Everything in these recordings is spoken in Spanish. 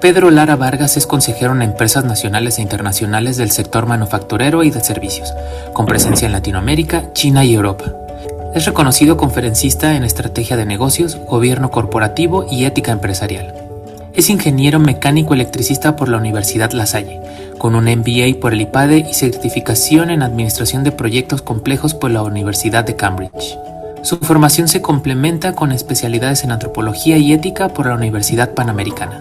Pedro Lara Vargas es consejero en empresas nacionales e internacionales del sector manufacturero y de servicios, con presencia en Latinoamérica, China y Europa. Es reconocido conferencista en estrategia de negocios, gobierno corporativo y ética empresarial. Es ingeniero mecánico electricista por la Universidad La Salle, con un MBA por el IPADE y certificación en administración de proyectos complejos por la Universidad de Cambridge. Su formación se complementa con especialidades en antropología y ética por la Universidad Panamericana.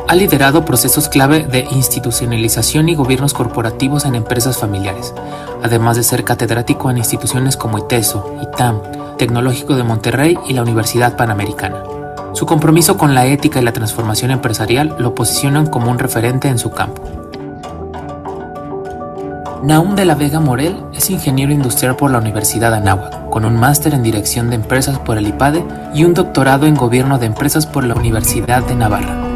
Ha liderado procesos clave de institucionalización y gobiernos corporativos en empresas familiares, además de ser catedrático en instituciones como ITESO, ITAM, Tecnológico de Monterrey y la Universidad Panamericana. Su compromiso con la ética y la transformación empresarial lo posicionan como un referente en su campo. Nahum de la Vega Morel es ingeniero industrial por la Universidad Anáhuac, con un máster en dirección de empresas por el IPADE y un doctorado en gobierno de empresas por la Universidad de Navarra.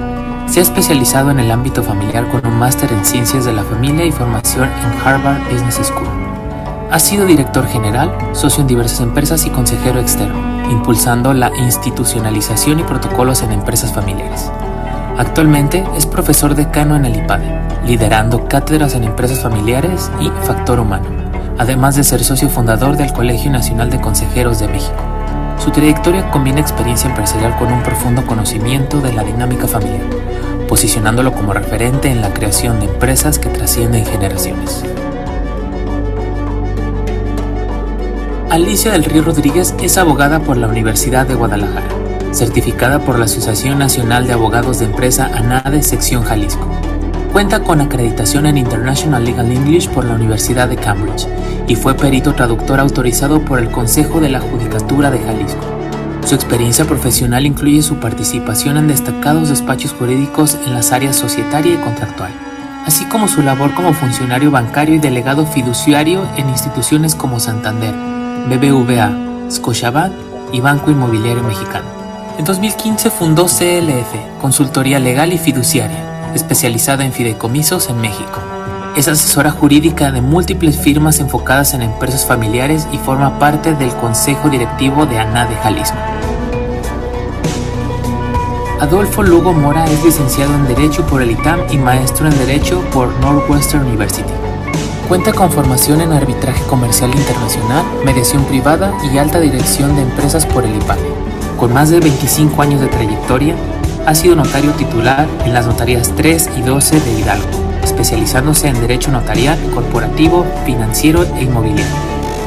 Se ha especializado en el ámbito familiar con un máster en ciencias de la familia y formación en Harvard Business School. Ha sido director general, socio en diversas empresas y consejero externo, impulsando la institucionalización y protocolos en empresas familiares. Actualmente es profesor decano en el IPADE, liderando cátedras en empresas familiares y factor humano, además de ser socio fundador del Colegio Nacional de Consejeros de México. Su trayectoria combina experiencia empresarial con un profundo conocimiento de la dinámica familiar, posicionándolo como referente en la creación de empresas que trascienden generaciones. Alicia del Río Rodríguez es abogada por la Universidad de Guadalajara, certificada por la Asociación Nacional de Abogados de Empresa ANADE Sección Jalisco. Cuenta con acreditación en International Legal English por la Universidad de Cambridge y fue perito traductor autorizado por el Consejo de la Judicatura de Jalisco. Su experiencia profesional incluye su participación en destacados despachos jurídicos en las áreas societaria y contractual, así como su labor como funcionario bancario y delegado fiduciario en instituciones como Santander, BBVA, Scotiabank y Banco Inmobiliario Mexicano. En 2015 fundó CLF, Consultoría Legal y Fiduciaria, especializada en fideicomisos en México. Es asesora jurídica de múltiples firmas enfocadas en empresas familiares y forma parte del Consejo Directivo de ANADE Jalisco. Adolfo Lugo Mora es licenciado en Derecho por el ITAM y maestro en Derecho por Northwestern University. Cuenta con formación en arbitraje comercial internacional, mediación privada y alta dirección de empresas por el IPADE. Con más de 25 años de trayectoria, ha sido notario titular en las notarías 3 y 12 de Hidalgo, especializándose en derecho notarial, corporativo, financiero e inmobiliario.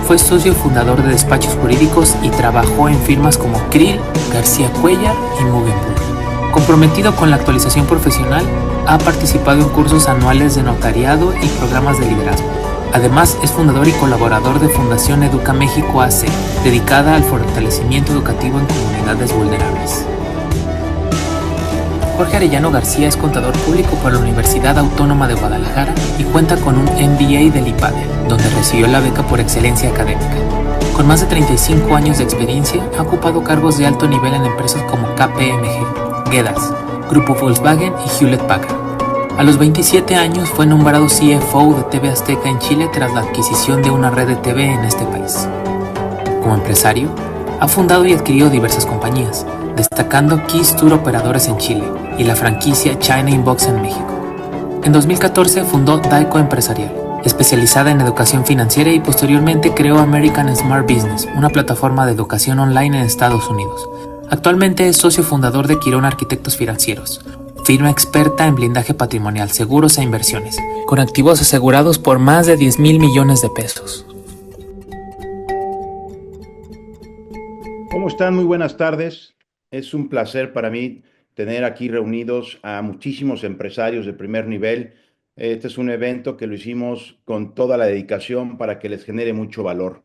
Fue socio fundador de despachos jurídicos y trabajó en firmas como Krill, García Cuellar y Mugenburg. Comprometido con la actualización profesional, ha participado en cursos anuales de notariado y programas de liderazgo. Además, es fundador y colaborador de Fundación Educa México AC, dedicada al fortalecimiento educativo en comunidades vulnerables. Jorge Arellano García es contador público por la Universidad Autónoma de Guadalajara y cuenta con un MBA del IPADE, donde recibió la beca por excelencia académica. Con más de 35 años de experiencia, ha ocupado cargos de alto nivel en empresas como KPMG, Gedas, Grupo Volkswagen y Hewlett Packard. A los 27 años fue nombrado CFO de TV Azteca en Chile tras la adquisición de una red de TV en este país. Como empresario, ha fundado y adquirido diversas compañías, destacando Keys Tour Operadores en Chile y la franquicia China Inbox en México. En 2014 fundó Daico Empresarial, especializada en educación financiera, y posteriormente creó American Smart Business, una plataforma de educación online en Estados Unidos. Actualmente es socio fundador de Quirón Arquitectos Financieros, firma experta en blindaje patrimonial, seguros e inversiones, con activos asegurados por más de 10,000 millones de pesos. ¿Cómo están? Muy buenas tardes. Es un placer para mí tener aquí reunidos a muchísimos empresarios de primer nivel. Este es un evento que lo hicimos con toda la dedicación para que les genere mucho valor.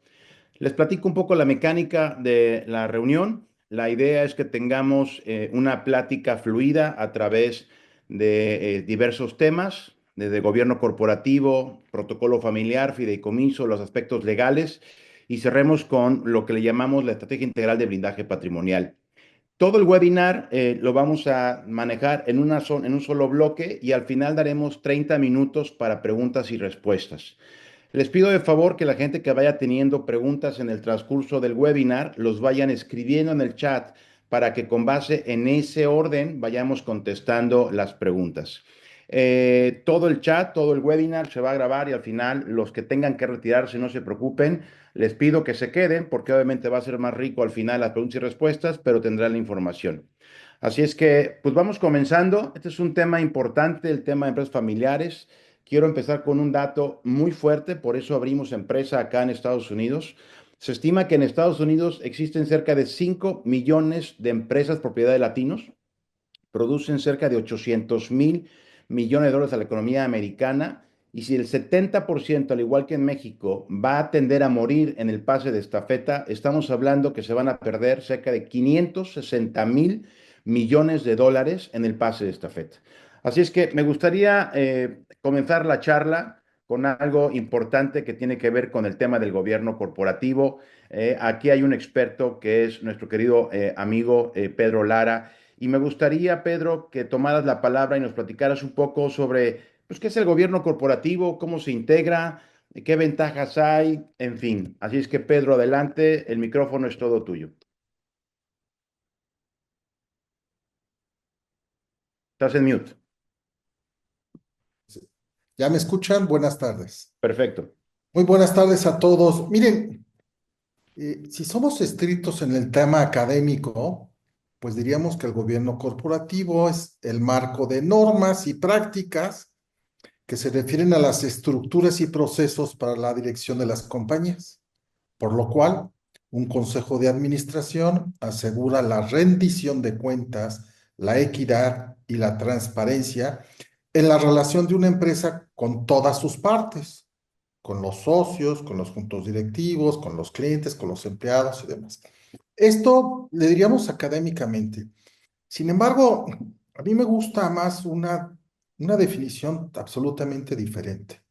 Les platico un poco la mecánica de la reunión. La idea es que tengamos una plática fluida a través de diversos temas, desde gobierno corporativo, protocolo familiar, fideicomiso, los aspectos legales, y cerremos con lo que le llamamos la estrategia integral de blindaje patrimonial. Todo el webinar lo vamos a manejar en un solo bloque y al final daremos 30 minutos para preguntas y respuestas. Les pido de favor que la gente que vaya teniendo preguntas en el transcurso del webinar los vayan escribiendo en el chat para que con base en ese orden vayamos contestando las preguntas. Todo el chat, todo el webinar se va a grabar y al final los que tengan que retirarse no se preocupen. Les pido que se queden porque obviamente va a ser más rico al final las preguntas y respuestas, pero tendrán la información. Así es que, pues vamos comenzando. Este es un tema importante, el tema de empresas familiares. Quiero empezar con un dato muy fuerte, por eso abrimos empresa acá en Estados Unidos. Se estima que en Estados Unidos existen cerca de 5 millones de empresas propiedad de latinos, producen cerca de 800.000 millones de dólares a la economía americana. Y si el 70%, al igual que en México, va a tender a morir en el pase de estafeta, estamos hablando que se van a perder cerca de 560.000 millones de dólares en el pase de estafeta. Así es que me gustaría comenzar la charla con algo importante que tiene que ver con el tema del gobierno corporativo. Aquí hay un experto que es nuestro querido amigo Pedro Lara. Y me gustaría, Pedro, que tomaras la palabra y nos platicaras un poco sobre, pues, qué es el gobierno corporativo, cómo se integra, qué ventajas hay, en fin. Así es que, Pedro, adelante, el micrófono es todo tuyo. Estás en mute. ¿Ya me escuchan? Buenas tardes. Perfecto. Muy buenas tardes a todos. Miren, si somos estrictos en el tema académico, pues diríamos que el gobierno corporativo es el marco de normas y prácticas que se refieren a las estructuras y procesos para la dirección de las compañías, por lo cual un consejo de administración asegura la rendición de cuentas, la equidad y la transparencia en la relación de una empresa con todas sus partes, con los socios, con los juntos directivos, con los clientes, con los empleados y demás. Esto le diríamos académicamente. Sin embargo, a mí me gusta más una definición absolutamente diferente.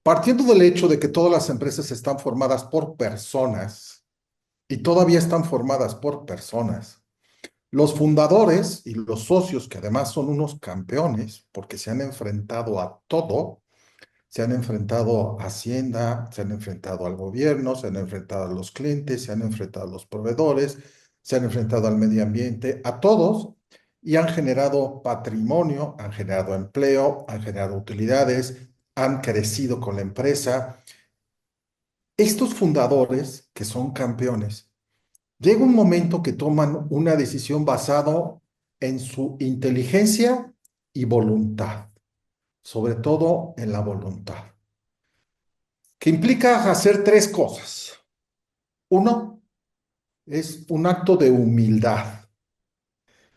Partiendo del hecho de que todas las empresas están formadas por personas y todavía están formadas por personas, los fundadores y los socios, que además son unos campeones porque se han enfrentado a todo, se han enfrentado a Hacienda, se han enfrentado al gobierno, se han enfrentado a los clientes, se han enfrentado a los proveedores, se han enfrentado al medio ambiente, a todos, y han generado patrimonio, han generado empleo, han generado utilidades, han crecido con la empresa. Estos fundadores, que son campeones, llega un momento que toman una decisión basado en su inteligencia y voluntad, sobre todo en la voluntad, que implica hacer tres cosas. Uno, es un acto de humildad.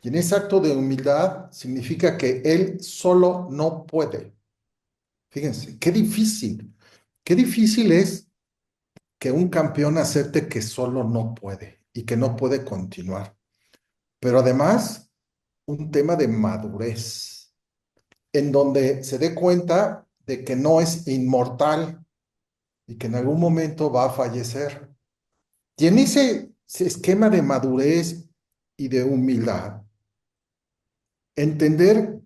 Y en ese acto de humildad significa que él solo no puede. Fíjense, qué difícil es que un campeón acepte que solo no puede y que no puede continuar. Pero además, un tema de madurez, en donde se dé cuenta de que no es inmortal y que en algún momento va a fallecer. Y en ese esquema de madurez y de humildad, entender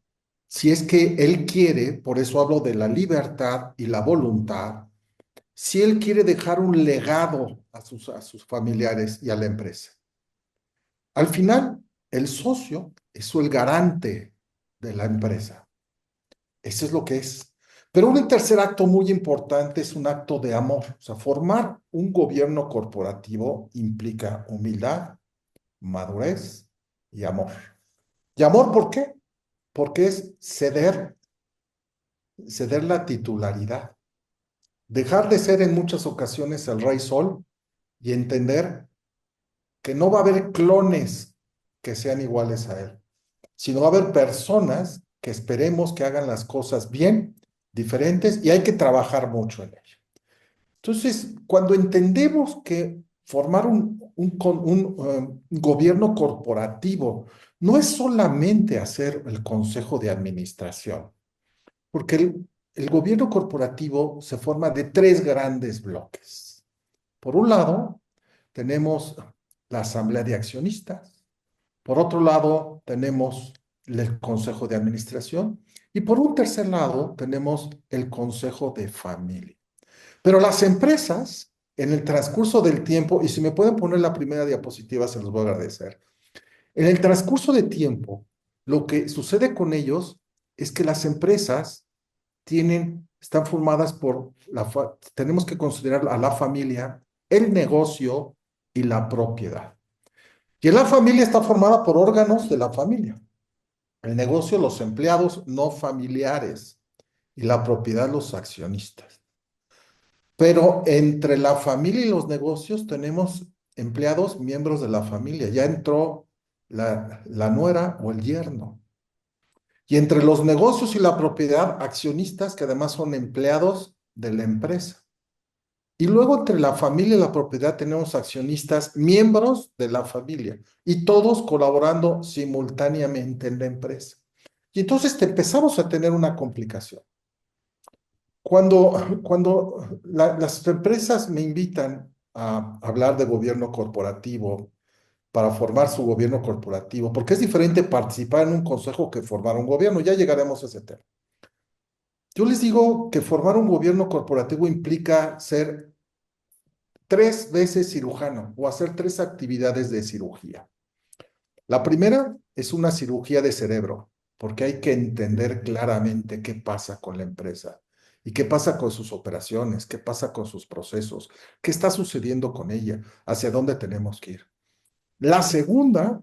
si es que él quiere, por eso hablo de la libertad y la voluntad, si él quiere dejar un legado a sus familiares y a la empresa. Al final, el socio es el garante de la empresa. Eso es lo que es. Pero un tercer acto muy importante es un acto de amor. O sea, formar un gobierno corporativo implica humildad, madurez y amor. ¿Y amor por qué? Porque es ceder la titularidad, dejar de ser en muchas ocasiones el rey sol y entender que no va a haber clones que sean iguales a él, sino va a haber personas que esperemos que hagan las cosas bien, diferentes, y hay que trabajar mucho en ello. Entonces, cuando entendemos que formar un gobierno corporativo no es solamente hacer el consejo de administración, porque el gobierno corporativo se forma de tres grandes bloques. Por un lado, tenemos la asamblea de accionistas. Por otro lado, tenemos el consejo de administración. Y por un tercer lado, tenemos el consejo de familia. Pero las empresas, en el transcurso del tiempo, y si me pueden poner la primera diapositiva, se los voy a agradecer. En el transcurso de tiempo, lo que sucede con ellos es que las empresas están formadas tenemos que considerar a la familia, el negocio y la propiedad. Y la familia está formada por órganos de la familia. El negocio, los empleados no familiares y la propiedad, los accionistas. Pero entre la familia y los negocios tenemos empleados, miembros de la familia. Ya entró la nuera o el yerno. Y entre los negocios y la propiedad, accionistas que además son empleados de la empresa. Y luego entre la familia y la propiedad tenemos accionistas, miembros de la familia, y todos colaborando simultáneamente en la empresa. Y entonces empezamos a tener una complicación. Cuando las empresas me invitan a hablar de gobierno corporativo, para formar su gobierno corporativo, porque es diferente participar en un consejo que formar un gobierno, ya llegaremos a ese tema. Yo les digo que formar un gobierno corporativo implica ser 3 veces cirujano o hacer 3 actividades de cirugía. La primera es una cirugía de cerebro, porque hay que entender claramente qué pasa con la empresa y qué pasa con sus operaciones, qué pasa con sus procesos, qué está sucediendo con ella, hacia dónde tenemos que ir. La segunda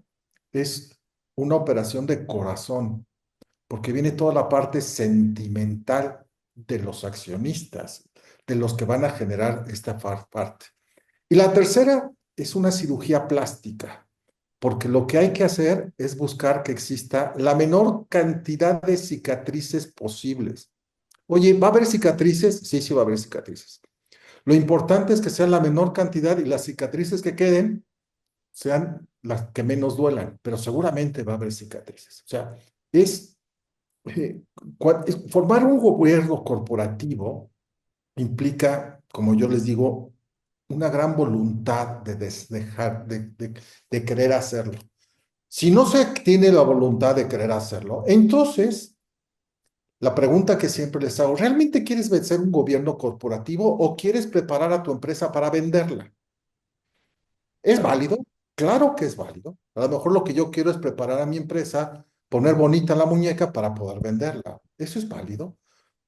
es una operación de corazón, porque viene toda la parte sentimental de los accionistas, de los que van a generar esta parte. Y la tercera es una cirugía plástica, porque lo que hay que hacer es buscar que exista la menor cantidad de cicatrices posibles. Oye, ¿va a haber cicatrices? Sí, sí va a haber cicatrices. Lo importante es que sea la menor cantidad y las cicatrices que queden sean las que menos duelan, pero seguramente va a haber cicatrices. O sea, es eh, formar un gobierno corporativo implica, como yo les digo, una gran voluntad de querer hacerlo. Si no se tiene la voluntad de querer hacerlo, entonces la pregunta que siempre les hago, ¿realmente quieres vencer un gobierno corporativo o quieres preparar a tu empresa para venderla? ¿Es válido? Claro que es válido. A lo mejor lo que yo quiero es preparar a mi empresa, poner bonita la muñeca para poder venderla. ¿Eso es válido?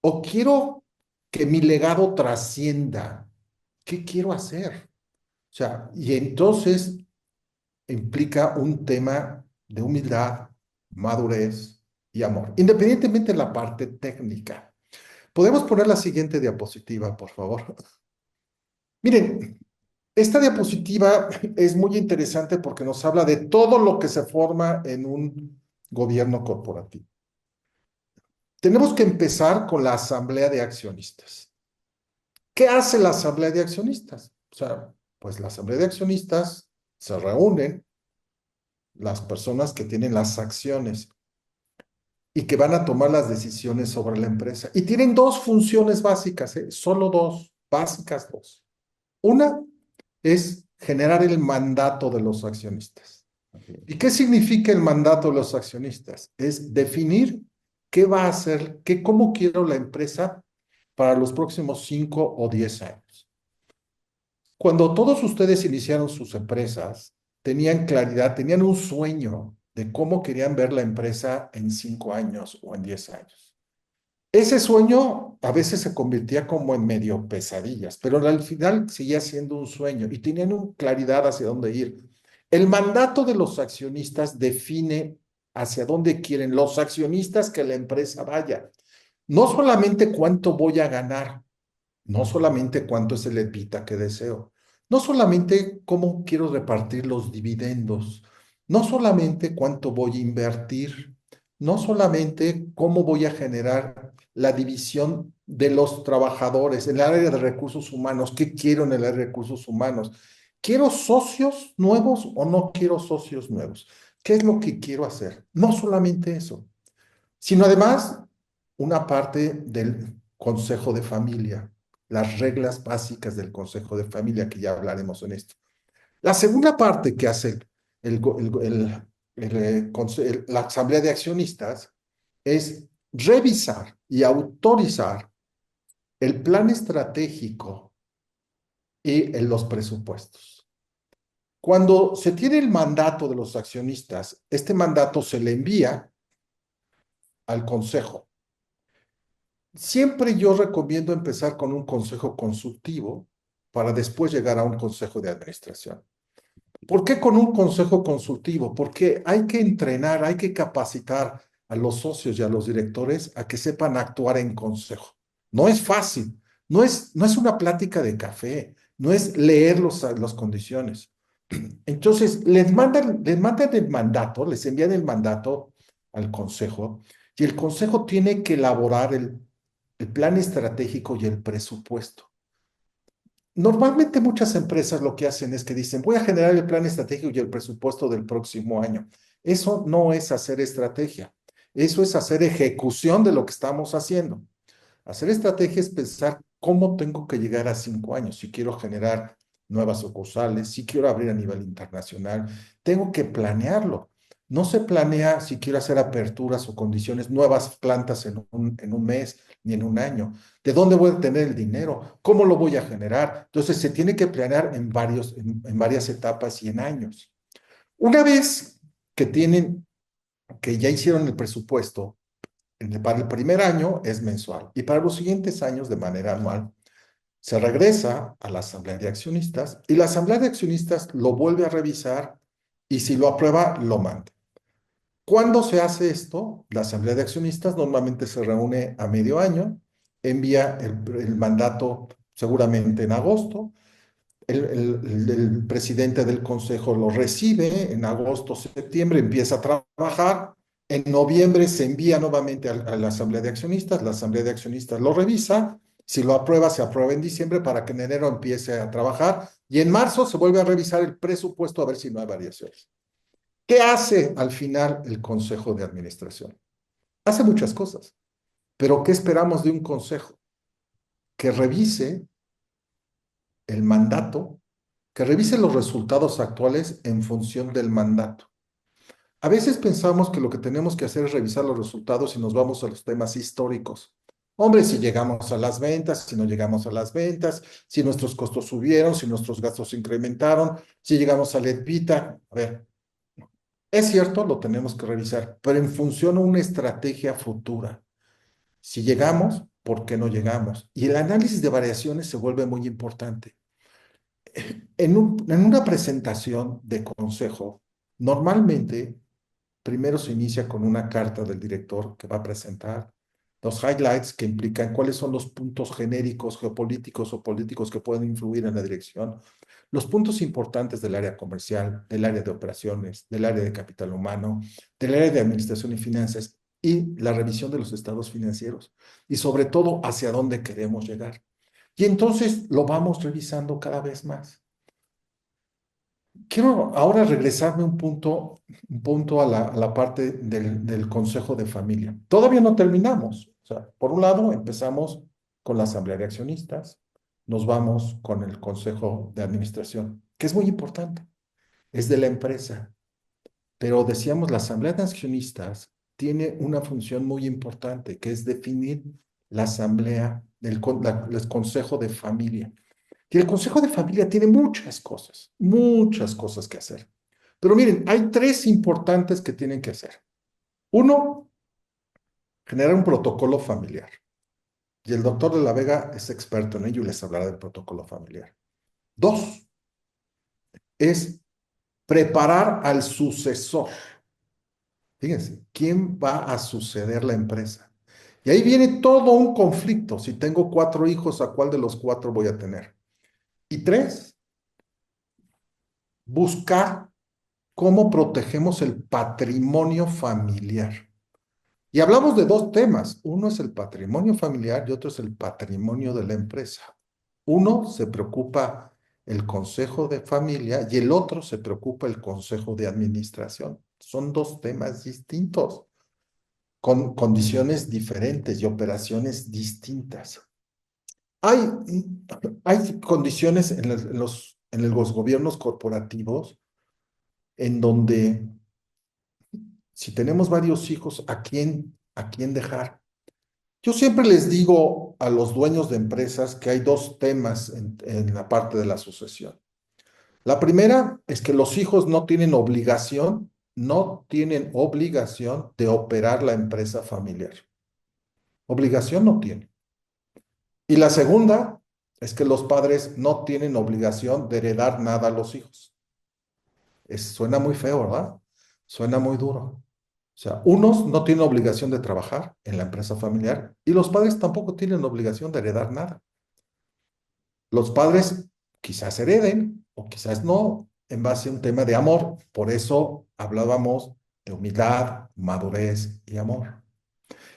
¿O quiero que mi legado trascienda? ¿Qué quiero hacer? O sea, y entonces implica un tema de humildad, madurez y amor, independientemente de la parte técnica. ¿Podemos poner la siguiente diapositiva, por favor? Miren, esta diapositiva es muy interesante porque nos habla de todo lo que se forma en un gobierno corporativo. Tenemos que empezar con la asamblea de accionistas. ¿Qué hace la asamblea de accionistas? O sea, pues la asamblea de accionistas se reúnen las personas que tienen las acciones y que van a tomar las decisiones sobre la empresa. Y tienen 2 funciones básicas, ¿eh? Solo 2, básicas 2. Una es generar el mandato de los accionistas. ¿Y qué significa el mandato de los accionistas? Es definir qué va a hacer, cómo quiero la empresa para los próximos 5 o 10 años. Cuando todos ustedes iniciaron sus empresas, tenían claridad, tenían un sueño de cómo querían ver la empresa en 5 años o en 10 años. Ese sueño a veces se convertía como en medio pesadillas, pero al final seguía siendo un sueño y tenían una claridad hacia dónde ir. El mandato de los accionistas define hacia dónde quieren los accionistas que la empresa vaya. No solamente cuánto voy a ganar, no solamente cuánto es el EBITDA que deseo, no solamente cómo quiero repartir los dividendos, no solamente cuánto voy a invertir, no solamente cómo voy a generar la división de los trabajadores en el área de recursos humanos, qué quiero en el área de recursos humanos. ¿Quiero socios nuevos o no quiero socios nuevos? ¿Qué es lo que quiero hacer? No solamente eso, sino además una parte del consejo de familia, las reglas básicas del consejo de familia, que ya hablaremos en esto. La segunda parte que hace la asamblea de accionistas es revisar y autorizar el plan estratégico y los presupuestos. Cuando se tiene el mandato de los accionistas, este mandato se le envía al consejo. Siempre yo recomiendo empezar con un consejo consultivo para después llegar a un consejo de administración. ¿Por qué con un consejo consultivo? Porque hay que entrenar, hay que capacitar a los socios y a los directores a que sepan actuar en consejo. No es fácil, no es una plática de café, no es leer las condiciones. Entonces, les mandan el mandato, les envían el mandato al consejo y el consejo tiene que elaborar el plan estratégico y el presupuesto. Normalmente muchas empresas lo que hacen es que dicen, voy a generar el plan estratégico y el presupuesto del próximo año. Eso no es hacer estrategia, eso es hacer ejecución de lo que estamos haciendo. Hacer estrategia es pensar cómo tengo que llegar a 5 años, si quiero generar nuevas sucursales, si quiero abrir a nivel internacional, tengo que planearlo. No se planea si quiero hacer aperturas o condiciones, nuevas plantas en un mes ni en un año. ¿De dónde voy a tener el dinero? ¿Cómo lo voy a generar? Entonces se tiene que planear en varias etapas y en años. Una vez que ya hicieron el presupuesto, para el primer año es mensual y para los siguientes años de manera anual. Se regresa a la asamblea de accionistas y la asamblea de accionistas lo vuelve a revisar y si lo aprueba, lo manda. ¿Cuándo se hace esto? La asamblea de accionistas normalmente se reúne a medio año, envía el mandato seguramente en agosto, el presidente del consejo lo recibe en agosto, septiembre, empieza a trabajar. En noviembre se envía nuevamente a la asamblea de accionistas. La asamblea de accionistas lo revisa. Si lo aprueba, se aprueba en diciembre para que en enero empiece a trabajar. Y en marzo se vuelve a revisar el presupuesto a ver si no hay variaciones. ¿Qué hace al final el consejo de administración? Hace muchas cosas. Pero ¿qué esperamos de un consejo? Que revise el mandato, que revise los resultados actuales en función del mandato. A veces pensamos que lo que tenemos que hacer es revisar los resultados y nos vamos a los temas históricos. Hombre, si llegamos a las ventas, si no llegamos a las ventas, si nuestros costos subieron, si nuestros gastos se incrementaron, si llegamos al EBITDA. A ver, es cierto, lo tenemos que revisar, pero en función a una estrategia futura. Si llegamos, ¿por qué no llegamos? Y el análisis de variaciones se vuelve muy importante. En una presentación de consejo, normalmente primero se inicia con una carta del director que va a presentar los highlights que implican cuáles son los puntos genéricos, geopolíticos o políticos que pueden influir en la dirección, los puntos importantes del área comercial, del área de operaciones, del área de capital humano, del área de administración y finanzas y la revisión de los estados financieros y sobre todo hacia dónde queremos llegar. Y entonces lo vamos revisando cada vez más. Quiero ahora regresarme un punto a la parte del consejo de familia. Todavía no terminamos. O sea, por un lado, empezamos con la asamblea de accionistas, nos vamos con el consejo de administración, que es muy importante, es de la empresa. Pero decíamos, la asamblea de accionistas tiene una función muy importante, que es definir la asamblea, el consejo de familia. Y el consejo de familia tiene muchas cosas que hacer. Pero miren, hay tres importantes que tienen que hacer. Uno, generar un protocolo familiar. Y el doctor de la Vega es experto en ello y les hablará del protocolo familiar. Dos, es preparar al sucesor. Fíjense, ¿quién va a suceder la empresa? Y ahí viene todo un conflicto. Si tengo 4 hijos, ¿a cuál de los 4 voy a tener? Y tres, buscar cómo protegemos el patrimonio familiar. Y hablamos de dos temas. Uno es el patrimonio familiar y otro es el patrimonio de la empresa. Uno se preocupa el consejo de familia y el otro se preocupa el consejo de administración. Son dos temas distintos, con condiciones diferentes y operaciones distintas. Hay, hay condiciones en los gobiernos corporativos en donde si tenemos varios hijos, ¿a quién dejar? Yo siempre les digo a los dueños de empresas que hay dos temas en la parte de la sucesión. La primera es que los hijos no tienen obligación de operar la empresa familiar. Obligación no tienen. Y la segunda es que los padres no tienen obligación de heredar nada a los hijos. Suena muy feo, ¿verdad? Suena muy duro. O sea, unos no tienen obligación de trabajar en la empresa familiar y los padres tampoco tienen obligación de heredar nada. Los padres quizás hereden o quizás no, en base a un tema de amor. Por eso hablábamos de humildad, madurez y amor.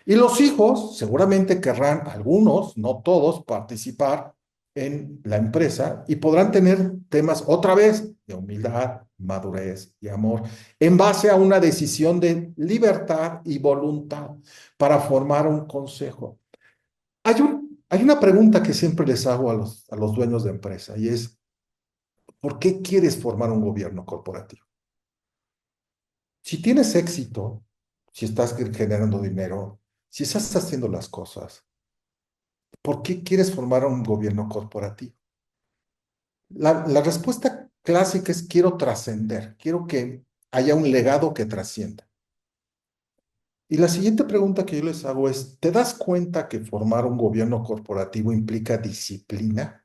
Y los hijos seguramente querrán, algunos, no todos, participar en la empresa y podrán tener temas otra vez de humildad, madurez y amor, en base a una decisión de libertad y voluntad para formar un consejo. Hay una pregunta que siempre les hago a los dueños de empresa y es, ¿por qué quieres formar un gobierno corporativo? Si tienes éxito, si estás generando dinero, si estás haciendo las cosas, ¿por qué quieres formar un gobierno corporativo? La respuesta clásica es quiero trascender, quiero que haya un legado que trascienda. Y la siguiente pregunta que yo les hago es, ¿te das cuenta que formar un gobierno corporativo implica disciplina?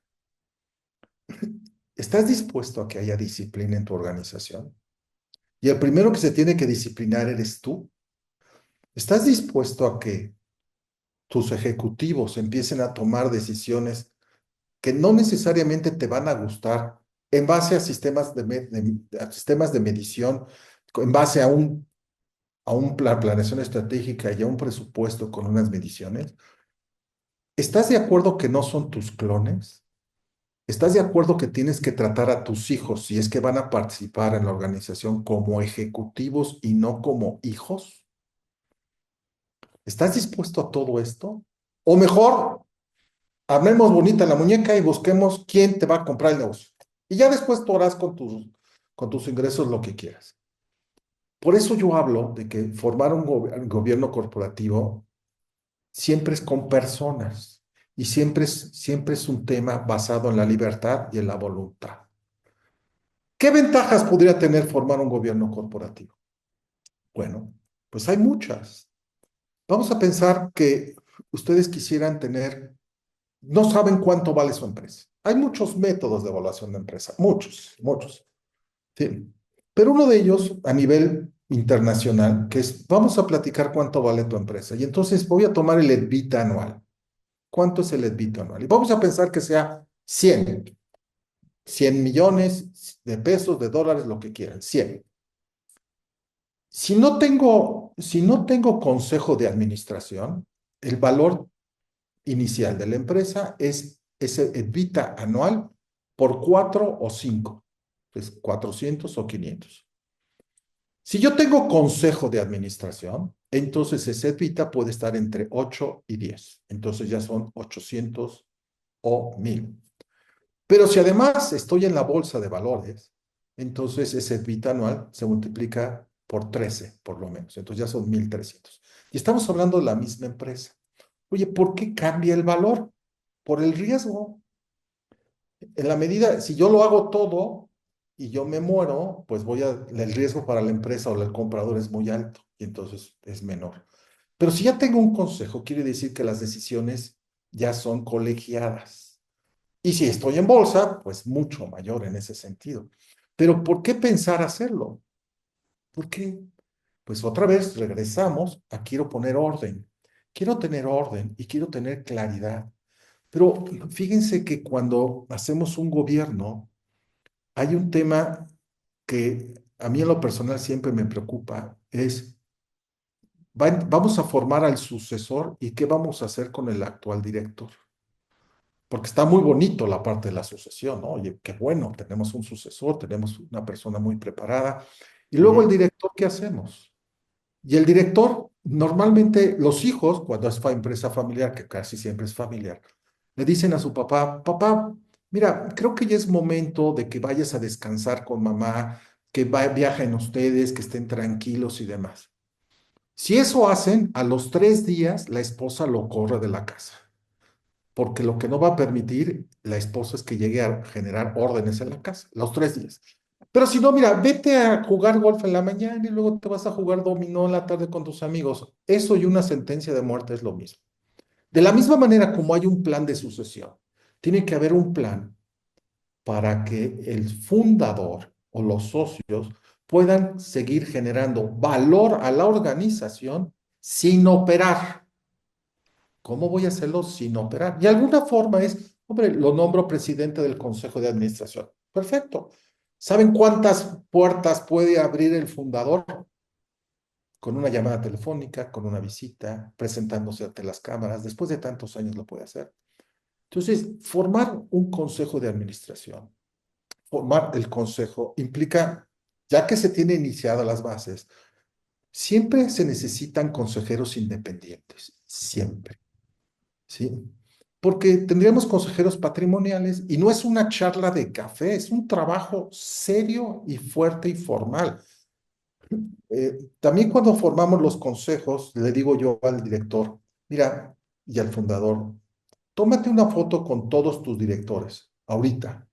¿Estás dispuesto a que haya disciplina en tu organización? Y el primero que se tiene que disciplinar eres tú. ¿Estás dispuesto a que tus ejecutivos empiecen a tomar decisiones que no necesariamente te van a gustar en base a sistemas de medición, en base a un planeación estratégica y a un presupuesto con unas mediciones? ¿Estás de acuerdo que no son tus clones? ¿Estás de acuerdo que tienes que tratar a tus hijos, si es que van a participar en la organización, como ejecutivos y no como hijos? ¿Estás dispuesto a todo esto? O mejor, armemos bonita la muñeca y busquemos quién te va a comprar el negocio. Y ya después tú harás con tus ingresos lo que quieras. Por eso yo hablo de que formar un gobierno corporativo siempre es con personas y siempre es un tema basado en la libertad y en la voluntad. ¿Qué ventajas podría tener formar un gobierno corporativo? Bueno, pues hay muchas. Vamos a pensar que ustedes quisieran no saben cuánto vale su empresa. Hay muchos métodos de evaluación de empresa, muchos, muchos. Sí. Pero uno de ellos a nivel internacional, que es, vamos a platicar cuánto vale tu empresa. Y entonces voy a tomar el EBITDA anual. ¿Cuánto es el EBITDA anual? Y vamos a pensar que sea 100 millones de pesos, de dólares, lo que quieran, 100. Si no tengo consejo de administración, el valor inicial de la empresa es ese EBITDA anual por 4 o 5, pues 400 o 500. Si yo tengo consejo de administración, entonces ese EBITDA puede estar entre 8 y 10. Entonces ya son 800 o 1000. Pero si además estoy en la bolsa de valores, entonces ese EBITDA anual se multiplica por 13, por lo menos. Entonces ya son 1300. Y estamos hablando de la misma empresa. Oye, ¿por qué cambia el valor? Por el riesgo. En la medida, si yo lo hago todo y yo me muero, pues el riesgo para la empresa o el comprador es muy alto y entonces es menor. Pero si ya tengo un consejo, quiere decir que las decisiones ya son colegiadas. Y si estoy en bolsa, pues mucho mayor en ese sentido. Pero ¿por qué pensar hacerlo? ¿Por qué? Pues otra vez regresamos a quiero poner orden. Quiero tener orden y quiero tener claridad. Pero fíjense que cuando hacemos un gobierno, hay un tema que a mí en lo personal siempre me preocupa, es, vamos a formar al sucesor y qué vamos a hacer con el actual director. Porque está muy bonito la parte de la sucesión, ¿no? Oye, qué bueno, tenemos un sucesor, tenemos una persona muy preparada. Y luego el director, ¿qué hacemos? Y el director, normalmente los hijos, cuando es empresa familiar, que casi siempre es familiar, le dicen a su papá, papá, mira, creo que ya es momento de que vayas a descansar con mamá, que viajen ustedes, que estén tranquilos y demás. Si eso hacen, a los 3 días la esposa lo corre de la casa. porque lo que no va a permitir la esposa es que llegue a generar órdenes en la casa, los 3 días. Pero si no, mira, vete a jugar golf en la mañana y luego te vas a jugar dominó en la tarde con tus amigos. Eso y una sentencia de muerte es lo mismo. De la misma manera como hay un plan de sucesión, tiene que haber un plan para que el fundador o los socios puedan seguir generando valor a la organización sin operar. ¿Cómo voy a hacerlo sin operar? Y alguna forma es, hombre, lo nombro presidente del Consejo de Administración. Perfecto. ¿Saben cuántas puertas puede abrir el fundador? Con una llamada telefónica, con una visita, presentándose ante las cámaras. Después de tantos años lo puede hacer. Entonces, formar un consejo de administración, formar el consejo implica, ya que se tiene iniciadas las bases, siempre se necesitan consejeros independientes, siempre. ¿Sí? Porque tendríamos consejeros patrimoniales y no es una charla de café, es un trabajo serio y fuerte y formal. También cuando formamos los consejos, le digo yo al director, mira, y al fundador, tómate una foto con todos tus directores, ahorita.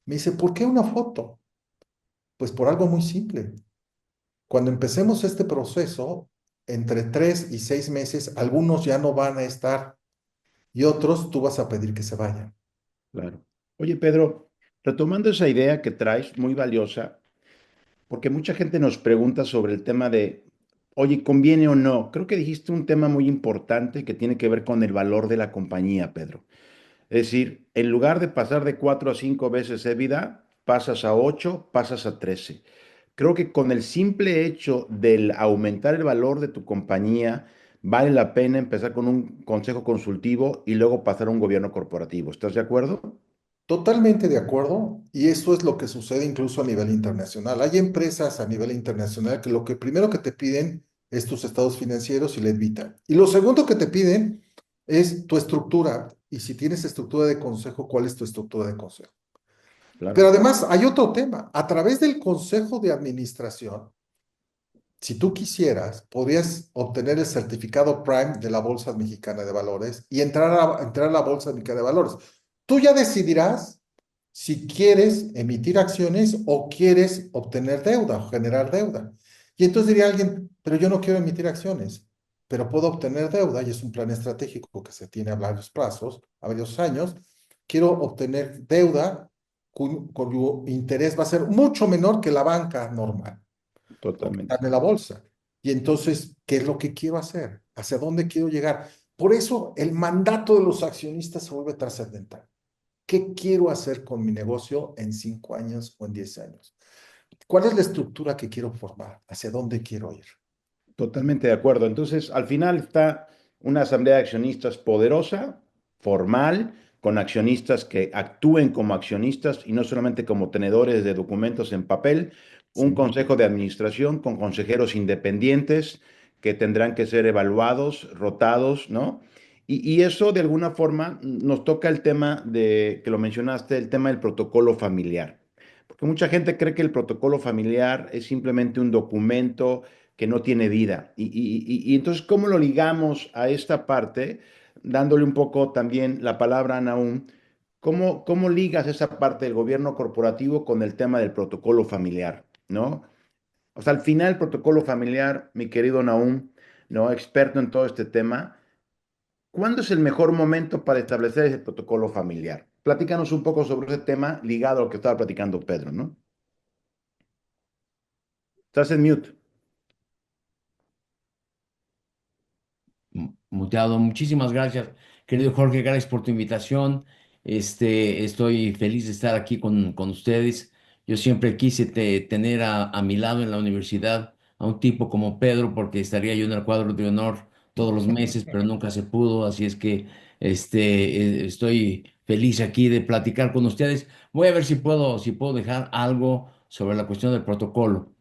Me dice, ¿por qué una foto? Pues por algo muy simple. Cuando empecemos este proceso, entre 3 y 6 meses, algunos ya no van a estar y otros tú vas a pedir que se vayan. Claro. Oye, Pedro, retomando esa idea que traes, muy valiosa, porque mucha gente nos pregunta sobre el tema de, oye, ¿conviene o no? Creo que dijiste un tema muy importante que tiene que ver con el valor de la compañía, Pedro. Es decir, en lugar de pasar de 4 a 5 veces EBITDA, pasas a 8, pasas a 13. Creo que con el simple hecho del aumentar el valor de tu compañía, vale la pena empezar con un consejo consultivo y luego pasar a un gobierno corporativo. ¿Estás de acuerdo? Totalmente de acuerdo, y eso es lo que sucede incluso a nivel internacional. Hay empresas a nivel internacional que lo que primero que te piden es tus estados financieros y la evita. Y lo segundo que te piden es tu estructura. Y si tienes estructura de consejo, ¿cuál es tu estructura de consejo? Pero Claro, además hay otro tema. A través del consejo de administración, si tú quisieras, podrías obtener el certificado Prime de la Bolsa Mexicana de Valores y entrar a la Bolsa Mexicana de Valores. Tú ya decidirás si quieres emitir acciones o quieres obtener deuda o generar deuda. Y entonces diría alguien, pero yo no quiero emitir acciones, pero puedo obtener deuda y es un plan estratégico que se tiene a varios plazos, a varios años. Quiero obtener deuda cuyo interés va a ser mucho menor que la banca normal porque totalmente. están en la bolsa. Y entonces, ¿qué es lo que quiero hacer? ¿Hacia dónde quiero llegar? Por eso el mandato de los accionistas se vuelve trascendental. ¿Qué quiero hacer con mi negocio en 5 años o en 10 años? ¿Cuál es la estructura que quiero formar? ¿Hacia dónde quiero ir? Totalmente de acuerdo. Entonces, al final está una asamblea de accionistas poderosa, formal, con accionistas que actúen como accionistas y no solamente como tenedores de documentos en papel, un Sí. consejo de administración con consejeros independientes que tendrán que ser evaluados, rotados, ¿no? Y eso de alguna forma nos toca el tema de, que lo mencionaste, el tema del protocolo familiar. Porque mucha gente cree que el protocolo familiar es simplemente un documento que no tiene vida. Y entonces, ¿cómo lo ligamos a esta parte? Dándole un poco también la palabra a Nahum, ¿cómo ligas esa parte del gobierno corporativo con el tema del protocolo familiar? ¿No? O sea, al final el protocolo familiar, mi querido Nahum, ¿no? Experto en todo este tema, ¿cuándo es el mejor momento para establecer ese protocolo familiar? Platícanos un poco sobre ese tema ligado a lo que estaba platicando Pedro, ¿no? Estás en mute. Muteado. Muchísimas gracias, querido Jorge, gracias por tu invitación. Estoy feliz de estar aquí con ustedes. Yo siempre quise tener a mi lado en la universidad a un tipo como Pedro, porque estaría yo en el cuadro de honor todos los meses, pero nunca se pudo. Así es que estoy feliz aquí de platicar con ustedes. Voy a ver si puedo dejar algo sobre la cuestión del protocolo.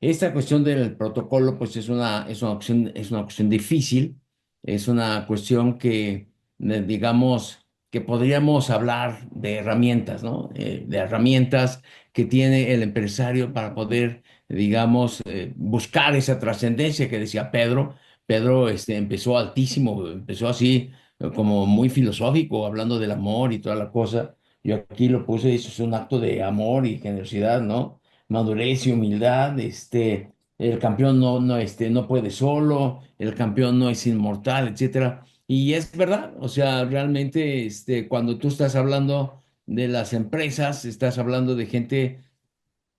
Esta cuestión del protocolo, pues es una cuestión difícil, es una cuestión que, digamos, que podríamos hablar de herramientas, ¿no? De herramientas que tiene el empresario para poder, digamos, buscar esa trascendencia que decía Pedro. Pedro empezó altísimo, empezó así como muy filosófico, hablando del amor y toda la cosa. Yo aquí lo puse, eso es un acto de amor y generosidad, ¿no? Madurez y humildad, el campeón no puede solo, el campeón no es inmortal, etcétera. Y es verdad, o sea, realmente, cuando tú estás hablando de las empresas, estás hablando de gente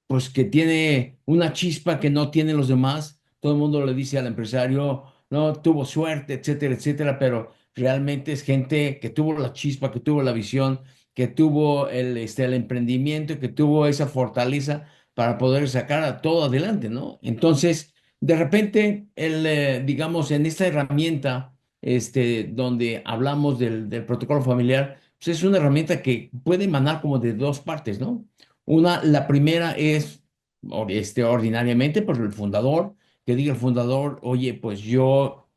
pues que tiene una chispa que no tienen los demás. Todo el mundo le dice al empresario, no, tuvo suerte, etcétera, etcétera, pero realmente es gente que tuvo la chispa, que tuvo la visión, que tuvo el emprendimiento, que tuvo esa fortaleza para poder sacar a todo adelante, ¿no? Entonces, de repente, digamos, en esta herramienta, donde hablamos del protocolo familiar, pues es una herramienta que puede emanar como de dos partes, ¿no? La primera es, ordinariamente, pues el fundador, que diga el fundador, oye, pues yo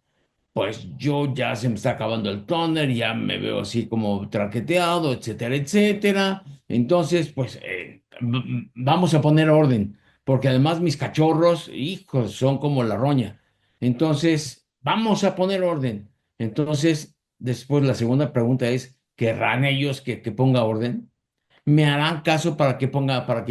ya se me está acabando el toner, ya me veo así como traqueteado, etcétera, etcétera. Entonces, pues vamos a poner orden, porque además mis cachorros, hijos, son como la roña. Entonces, vamos a poner orden. Entonces, después la segunda pregunta es, ¿querrán ellos que ponga orden? ¿Me harán caso para que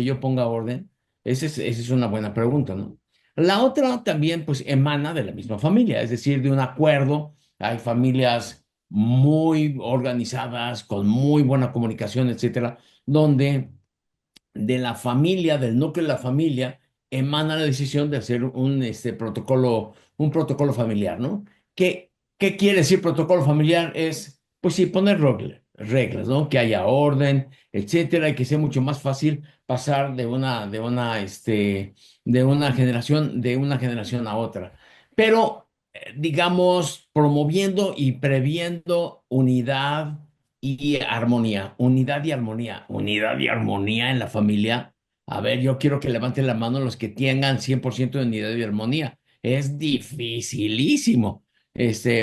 yo ponga orden? Esa es una buena pregunta, ¿no? La otra también, pues, emana de la misma familia, es decir, de un acuerdo. Hay familias muy organizadas, con muy buena comunicación, etcétera, donde de la familia, del núcleo de la familia, emana la decisión de hacer un protocolo familiar, ¿no? ¿Qué quiere decir protocolo familiar? Es, pues sí, poner reglas, ¿no? Que haya orden, etcétera, y que sea mucho más fácil pasar de una generación a otra. Pero, digamos, promoviendo y previendo unidad y armonía en la familia. A ver, yo quiero que levanten la mano los que tengan 100% de unidad y armonía. Es dificilísimo.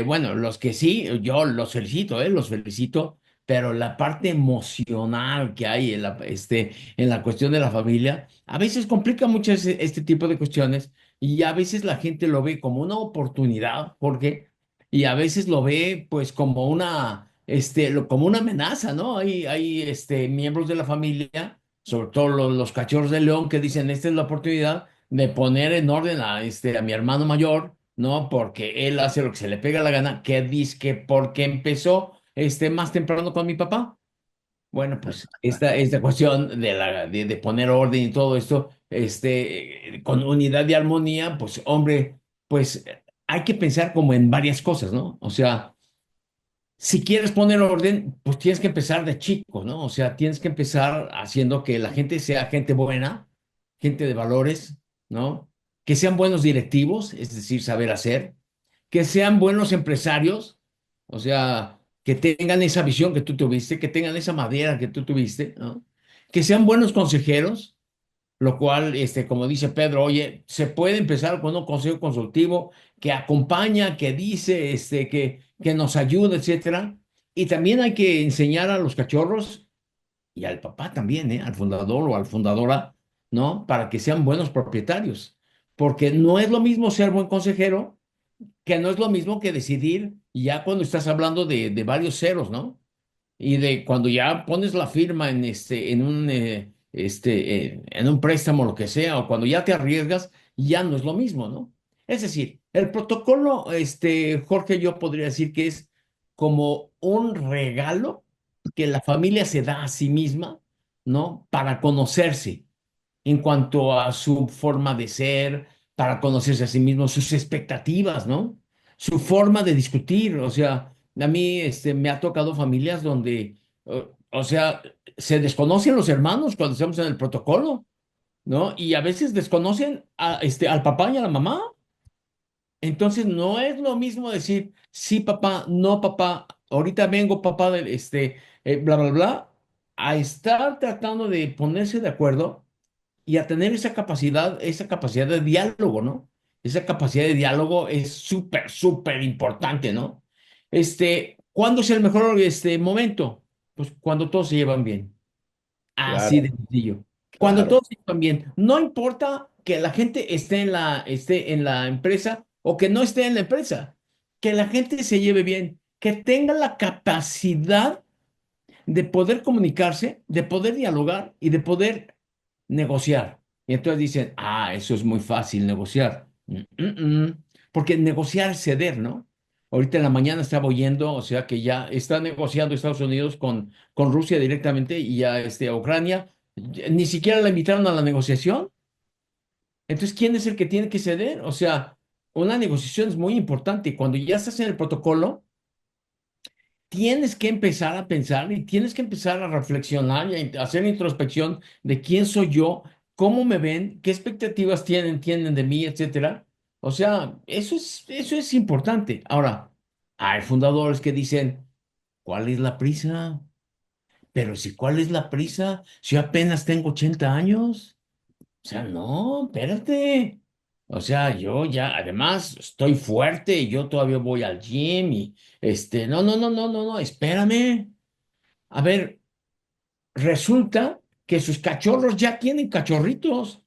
Bueno, los que sí, yo los felicito, pero la parte emocional que hay en la cuestión de la familia, a veces complica mucho este tipo de cuestiones y a veces la gente lo ve como una oportunidad, Jorge, y a veces lo ve pues como como una amenaza, ¿no? Hay miembros de la familia, sobre todo los cachorros de león, que dicen, esta es la oportunidad de poner en orden a mi hermano mayor, ¿no? Porque él hace lo que se le pega la gana, que dice que porque empezó más temprano con mi papá. Bueno, pues esta cuestión de poner orden y todo esto, con unidad y armonía, pues hombre, pues hay que pensar como en varias cosas, ¿no? O sea, si quieres poner orden, pues tienes que empezar de chico, ¿no? O sea, tienes que empezar haciendo que la gente sea gente buena, gente de valores, ¿no? Que sean buenos directivos, es decir, saber hacer, que sean buenos empresarios, o sea, que tengan esa visión que tú tuviste, que tengan esa madera que tú tuviste, ¿no? Que sean buenos consejeros, lo cual, como dice Pedro, oye, se puede empezar con un consejo consultivo que acompaña, que dice, que nos ayuda, etcétera. Y también hay que enseñar a los cachorros y al papá también, ¿eh? Al fundador o al fundadora, ¿no? Para que sean buenos propietarios. Porque no es lo mismo ser buen consejero, que no es lo mismo que decidir ya cuando estás hablando de varios ceros, ¿no? Y de cuando ya pones la firma en un préstamo, lo que sea, o cuando ya te arriesgas, ya no es lo mismo, ¿no? Es decir, el protocolo, Jorge, yo podría decir que es como un regalo que la familia se da a sí misma, ¿no? Para conocerse en cuanto a su forma de ser, para conocerse a sí mismo, sus expectativas, ¿no? Su forma de discutir. O sea, a mí me ha tocado familias donde, o sea, se desconocen los hermanos cuando estamos en el protocolo, ¿no? Y a veces desconocen al papá y a la mamá. Entonces, no es lo mismo decir, sí, papá, no, papá, ahorita vengo, papá, bla, bla, bla, a estar tratando de ponerse de acuerdo y a tener esa capacidad de diálogo, ¿no? Esa capacidad de diálogo es súper, súper importante, ¿no? ¿Cuándo es el mejor momento? Pues cuando todos se llevan bien. Así de Claro, sencillo. Cuando claro. todos se llevan bien. No importa que la gente esté en la empresa o que no esté en la empresa. Que la gente se lleve bien. que tenga la capacidad de poder comunicarse, de poder dialogar y de poder negociar. Y entonces dicen, eso es muy fácil negociar. Porque negociar es ceder, ¿no? Ahorita en la mañana estaba oyendo, o sea que ya está negociando Estados Unidos con Rusia directamente y ya a Ucrania, ni siquiera la invitaron a la negociación. Entonces, ¿quién es el que tiene que ceder? O sea, una negociación es muy importante. Cuando ya estás en el protocolo, tienes que empezar a pensar y tienes que empezar a reflexionar y a hacer introspección de quién soy yo, cómo me ven, qué expectativas tienen de mí, etcétera. O sea, eso es importante. Ahora, hay fundadores que dicen, ¿cuál es la prisa? Pero si, ¿cuál es la prisa? Si yo apenas tengo 80 años. O sea, no, espérate. O sea, yo ya, además, estoy fuerte y yo todavía voy al gym y, no, espérame. A ver, resulta que sus cachorros ya tienen cachorritos,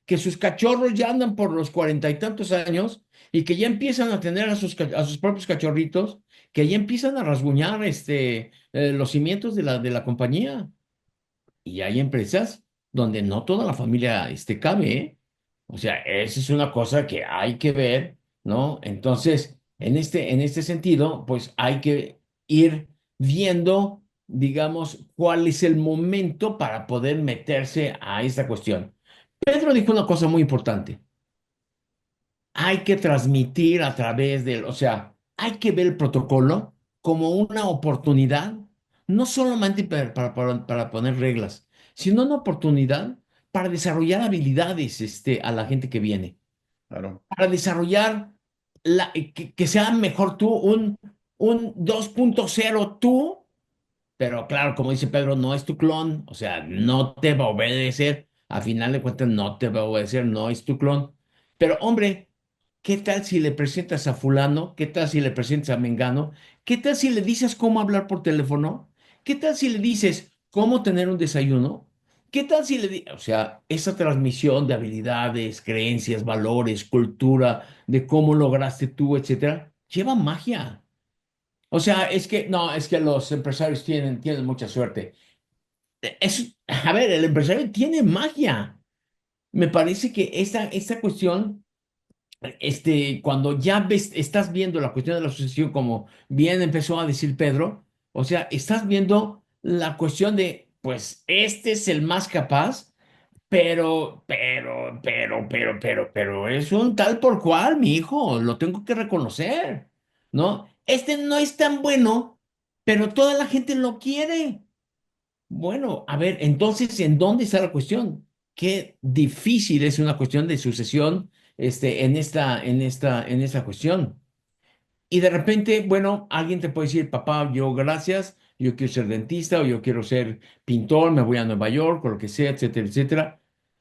que sus cachorros ya andan por los 40 y tantos años y que ya empiezan a tener a sus propios cachorritos, que ya empiezan a rasguñar, los cimientos de la compañía. Y hay empresas donde no toda la familia cabe, ¿eh? O sea, esa es una cosa que hay que ver, ¿no? Entonces, en este sentido, pues hay que ir viendo, digamos, cuál es el momento para poder meterse a esta cuestión. Pedro dijo una cosa muy importante. Hay que transmitir a través del, o sea, hay que ver el protocolo como una oportunidad, no solamente para poner reglas, sino una oportunidad para desarrollar habilidades a la gente que viene, Claro. para desarrollar que sea mejor tú, un 2.0 tú, pero claro, como dice Pedro, no es tu clon, o sea, no te va a obedecer, a final de cuentas no te va a obedecer, no es tu clon, pero hombre. ¿Qué tal si le presentas a fulano? ¿Qué tal si le presentas a Mengano? ¿Qué tal si le dices cómo hablar por teléfono? ¿Qué tal si le dices cómo tener un desayuno? ¿Qué tal si o sea, esa transmisión de habilidades, creencias, valores, cultura, de cómo lograste tú, etcétera, lleva magia. O sea, no, es que los empresarios tienen mucha suerte. A ver, el empresario tiene magia. Me parece que esta cuestión cuando ya ves, estás viendo la cuestión de la sucesión, como bien empezó a decir Pedro, o sea, estás viendo la cuestión de, pues, este es el más capaz, pero es un tal por cual, mi hijo, lo tengo que reconocer, ¿no? Este no es tan bueno, pero toda la gente lo quiere. Bueno, a ver, entonces, ¿en dónde está la cuestión? Qué difícil es una cuestión de sucesión, en esta cuestión. Y de repente, bueno, alguien te puede decir, papá, yo gracias, yo quiero ser dentista o yo quiero ser pintor, me voy a Nueva York o lo que sea, etcétera, etcétera.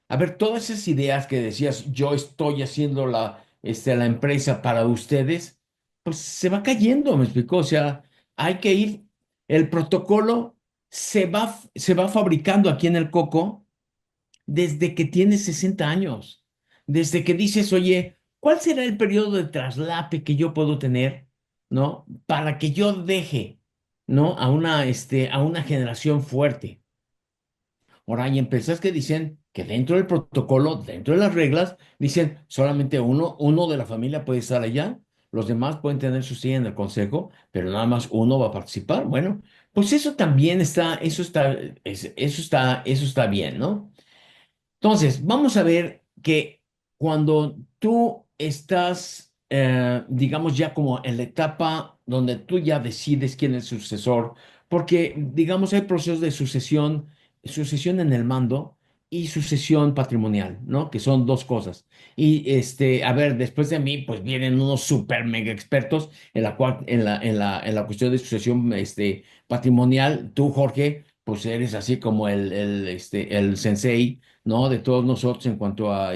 A ver, todas esas ideas que decías, yo estoy haciendo la empresa para ustedes, pues se va cayendo, ¿me explicó? O sea, hay que ir, el protocolo se va fabricando aquí en el Coco desde que tienes 60 años, desde que dices, oye, ¿cuál será el periodo de traslape que yo puedo tener, ¿no? Para que yo deje, ¿no? A una generación fuerte. Ahora hay empresas que dicen que dentro del protocolo, dentro de las reglas, dicen solamente uno de la familia puede estar allá, los demás pueden tener su silla en el consejo, pero nada más uno va a participar. Bueno, pues eso también eso está bien, ¿no? Entonces, vamos a ver que cuando tú estás, digamos, ya como en la etapa donde tú ya decides quién es el sucesor, porque, digamos, hay procesos de sucesión, sucesión en el mando y sucesión patrimonial, ¿no? Que son dos cosas. Y, a ver, después de mí, pues vienen unos super mega expertos en en la cuestión de sucesión, patrimonial. Tú, Jorge, pues eres así como el sensei, ¿no? De todos nosotros en cuanto a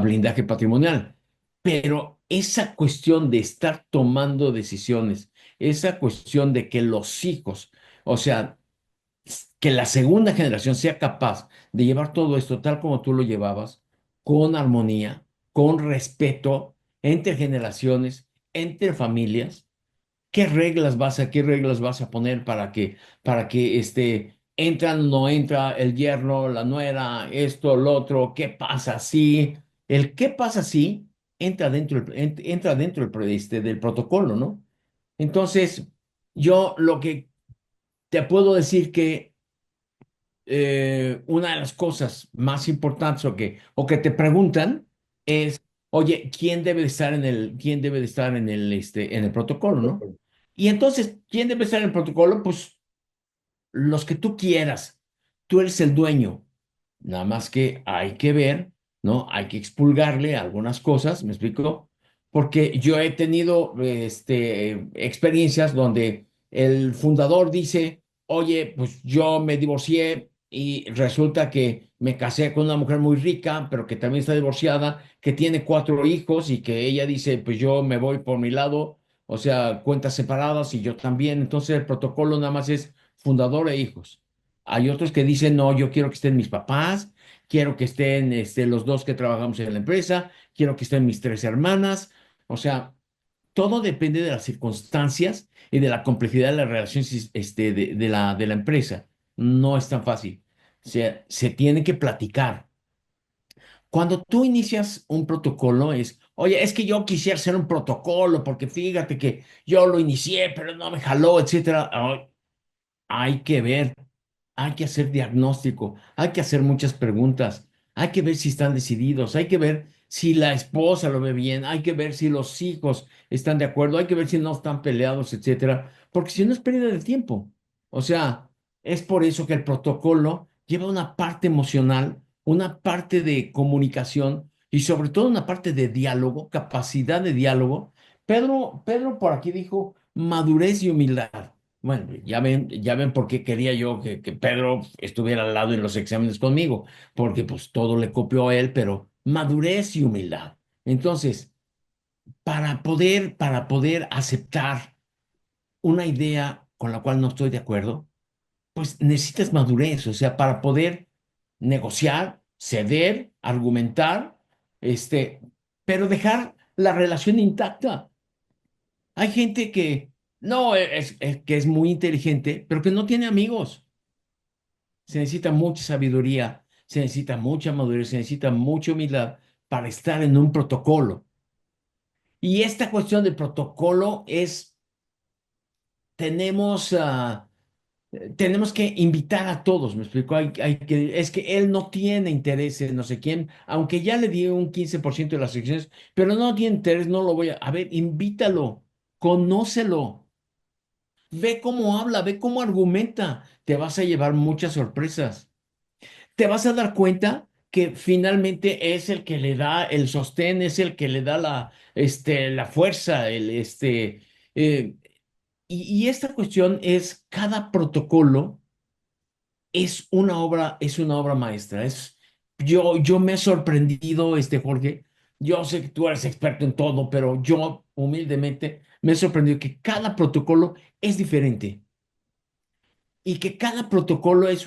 blindaje patrimonial. Pero esa cuestión de estar tomando decisiones, esa cuestión de que los hijos, o sea, que la segunda generación sea capaz de llevar todo esto tal como tú lo llevabas, con armonía, con respeto entre generaciones, entre familias, qué reglas vas a poner para que entran, no entra el yerno, la nuera, esto, lo otro, qué pasa si, el qué pasa si entra dentro del protocolo, ¿no? Entonces, yo lo que te puedo decir que una de las cosas más importantes o que te preguntan es, oye, quién debe de estar en el protocolo, ¿no? Y entonces, ¿quién debe estar en el protocolo? Pues los que tú quieras. Tú eres el dueño. Nada más que hay que ver, ¿no? Hay que expulgarle algunas cosas, ¿me explico? Porque yo he tenido experiencias donde el fundador dice, oye, pues yo me divorcié y resulta que me casé con una mujer muy rica, pero que también está divorciada, que tiene 4 hijos y que ella dice, pues yo me voy por mi lado, o sea, cuentas separadas y yo también. Entonces el protocolo nada más es fundador e hijos. Hay otros que dicen, no, yo quiero que estén mis papás, quiero que estén los dos que trabajamos en la empresa, quiero que estén mis 3 hermanas. O sea, todo depende de las circunstancias y de la complejidad de la relación de la empresa. No es tan fácil. Se tiene que platicar. Cuando tú inicias un protocolo es, oye, es que yo quisiera hacer un protocolo porque fíjate que yo lo inicié, pero no me jaló, etcétera. Ay, hay que ver, hay que hacer diagnóstico, hay que hacer muchas preguntas, hay que ver si están decididos, hay que ver si la esposa lo ve bien, hay que ver si los hijos están de acuerdo, hay que ver si no están peleados, etcétera, porque si no es pérdida de tiempo. O sea, es por eso que el protocolo lleva una parte emocional, una parte de comunicación y sobre todo una parte de diálogo, capacidad de diálogo. Pedro por aquí dijo madurez y humildad. Bueno, ya ven por qué quería yo que Pedro estuviera al lado en los exámenes conmigo, porque pues todo le copió a él, pero madurez y humildad. Entonces, para poder aceptar una idea con la cual no estoy de acuerdo, pues necesitas madurez, o sea, para poder negociar, ceder, argumentar, este, pero dejar la relación intacta. Hay gente que no que es muy inteligente, pero que no tiene amigos. Se necesita mucha sabiduría, se necesita mucha madurez, se necesita mucha humildad para estar en un protocolo. Y esta cuestión del protocolo es, tenemos, tenemos que invitar a todos, ¿me explico? Es que él no tiene interés en no sé quién, aunque ya le di un 15% de las secciones, pero no tiene interés, no lo voy a ver, invítalo, conócelo. Ve cómo habla, ve cómo argumenta. Te vas a llevar muchas sorpresas. Te vas a dar cuenta que finalmente es el que le da el sostén, es el que le da la fuerza, eh, y esta cuestión es cada protocolo es una obra maestra. Yo me he sorprendido, Jorge. Yo sé que tú eres experto en todo, pero yo humildemente me he sorprendido que cada protocolo es diferente y que cada protocolo es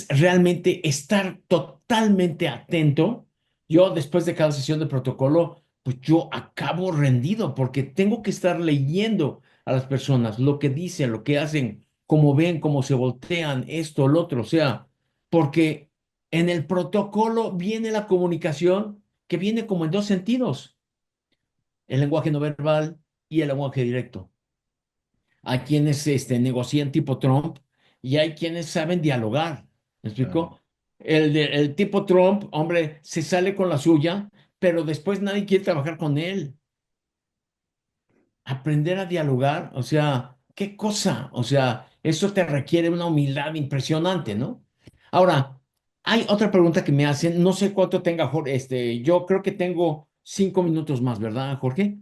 realmente estar totalmente atento. Yo después de cada sesión de protocolo, pues yo acabo rendido porque tengo que estar leyendo a las personas, lo que dicen, lo que hacen, cómo ven, cómo se voltean, esto, lo otro, o sea, porque en el protocolo viene la comunicación que viene como en dos sentidos, el lenguaje no verbal y el lenguaje directo. Hay quienes negocian tipo Trump y hay quienes saben dialogar. ¿Me explico? El tipo Trump, hombre, se sale con la suya, pero después nadie quiere trabajar con él. Aprender a dialogar, o sea, qué cosa, o sea, eso te requiere una humildad impresionante, ¿no? Ahora, hay otra pregunta que me hacen, no sé cuánto tenga Jorge, yo creo que tengo 5 minutos más, ¿verdad, Jorge?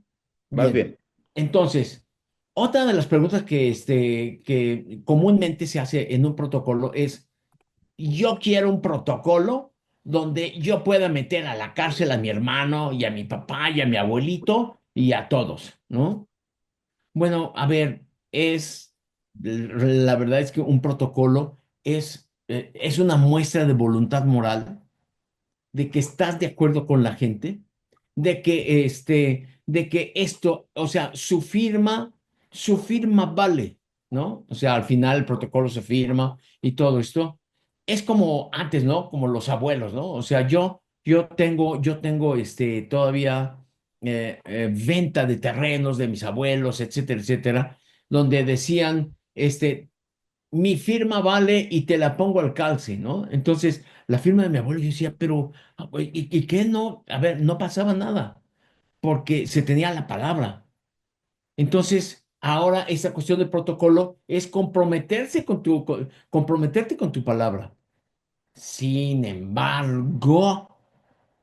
Más Bien, bien. entonces, otra de las preguntas que comúnmente se hace en un protocolo es, yo quiero un protocolo donde yo pueda meter a la cárcel a mi hermano y a mi papá y a mi abuelito y a todos, ¿no? Bueno, a ver, la verdad es que un protocolo es una muestra de voluntad moral, de que estás de acuerdo con la gente, de que esto, o sea, su firma vale, ¿no? O sea, al final el protocolo se firma y todo esto. Es como antes, ¿no? Como los abuelos, ¿no? O sea, yo tengo todavía venta de terrenos de mis abuelos, etcétera, etcétera, donde decían, mi firma vale y te la pongo al calce, ¿no? Entonces, la firma de mi abuelo, yo decía, pero, güey, ¿y qué no? A ver, no pasaba nada, porque se tenía la palabra. Entonces, ahora esa cuestión del protocolo es comprometerte con tu palabra. Sin embargo,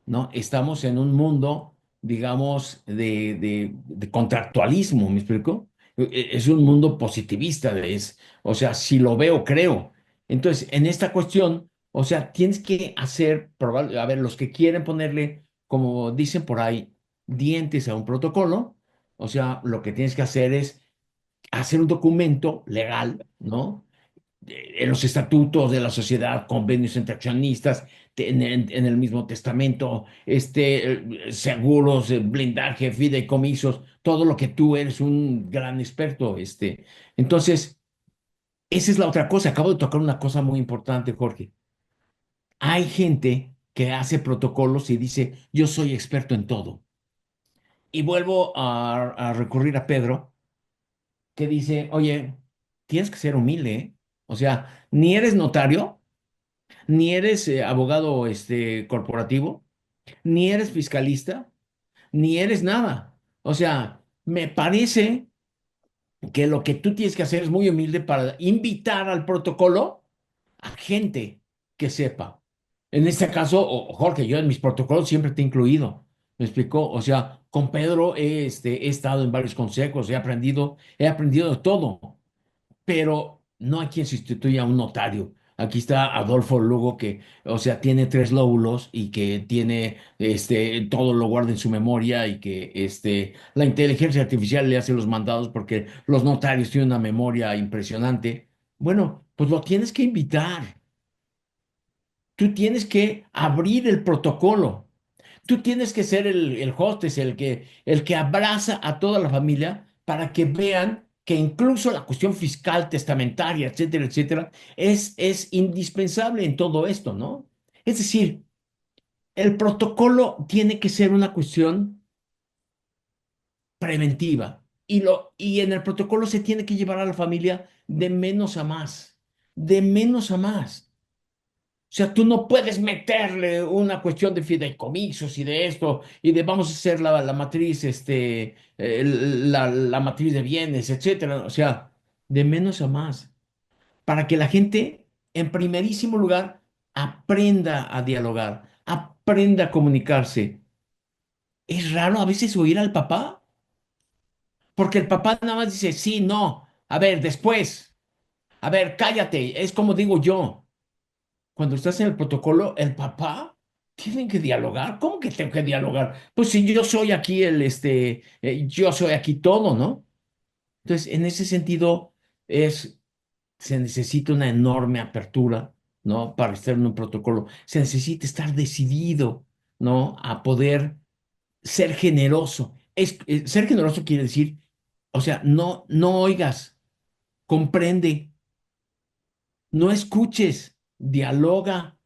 ¿no? Estamos en un mundo, digamos, de contractualismo, ¿me explico? Es un mundo positivista, o sea, si lo veo, creo. Entonces, en esta cuestión, o sea, tienes que hacer, a ver, los que quieren ponerle, como dicen por ahí, dientes a un protocolo, o sea, lo que tienes que hacer es hacer un documento legal, ¿no? En los estatutos de la sociedad, convenios entre accionistas, en el mismo testamento, seguros, blindaje, fideicomisos, todo lo que tú eres un gran experto, Entonces, esa es la otra cosa. Acabo de tocar una cosa muy importante, Jorge. Hay gente que hace protocolos y dice, yo soy experto en todo. Y vuelvo a recurrir a Pedro, que dice, oye, tienes que ser humilde, ¿eh? O sea, ni eres notario, ni eres abogado corporativo, ni eres fiscalista, ni eres nada. O sea, me parece que lo que tú tienes que hacer es muy humilde para invitar al protocolo a gente que sepa. En este caso, Jorge, yo en mis protocolos siempre te he incluido. ¿Me explicó? O sea, con Pedro he estado en varios consejos, he aprendido de todo, pero no hay quien sustituya a un notario. Aquí está Adolfo Lugo, que, o sea, tiene tres lóbulos y que tiene, todo lo guarda en su memoria y que, la inteligencia artificial le hace los mandados porque los notarios tienen una memoria impresionante. Bueno, pues lo tienes que invitar. Tú tienes que abrir el protocolo. Tú tienes que ser el hostess, el que abraza a toda la familia para que vean que incluso la cuestión fiscal, testamentaria, etcétera, etcétera, es indispensable en todo esto, ¿no? Es decir, el protocolo tiene que ser una cuestión preventiva y en el protocolo se tiene que llevar a la familia de menos a más, de menos a más. O sea, tú no puedes meterle una cuestión de fideicomisos y de esto, y de vamos a hacer la matriz, la matriz de bienes, etcétera. O sea, de menos a más. Para que la gente, en primerísimo lugar, aprenda a dialogar, aprenda a comunicarse. Es raro a veces oír al papá, porque el papá nada más dice, sí, no, a ver, después, a ver, cállate, es como digo yo. Cuando estás en el protocolo, el papá tiene que dialogar. ¿Cómo que tengo que dialogar? Pues si yo soy aquí yo soy aquí todo, ¿no? Entonces, en ese sentido, se necesita una enorme apertura, ¿no? Para estar en un protocolo. Se necesita estar decidido, ¿no? A poder ser generoso. Ser generoso quiere decir, o sea, no oigas, comprende, no escuches, dialoga.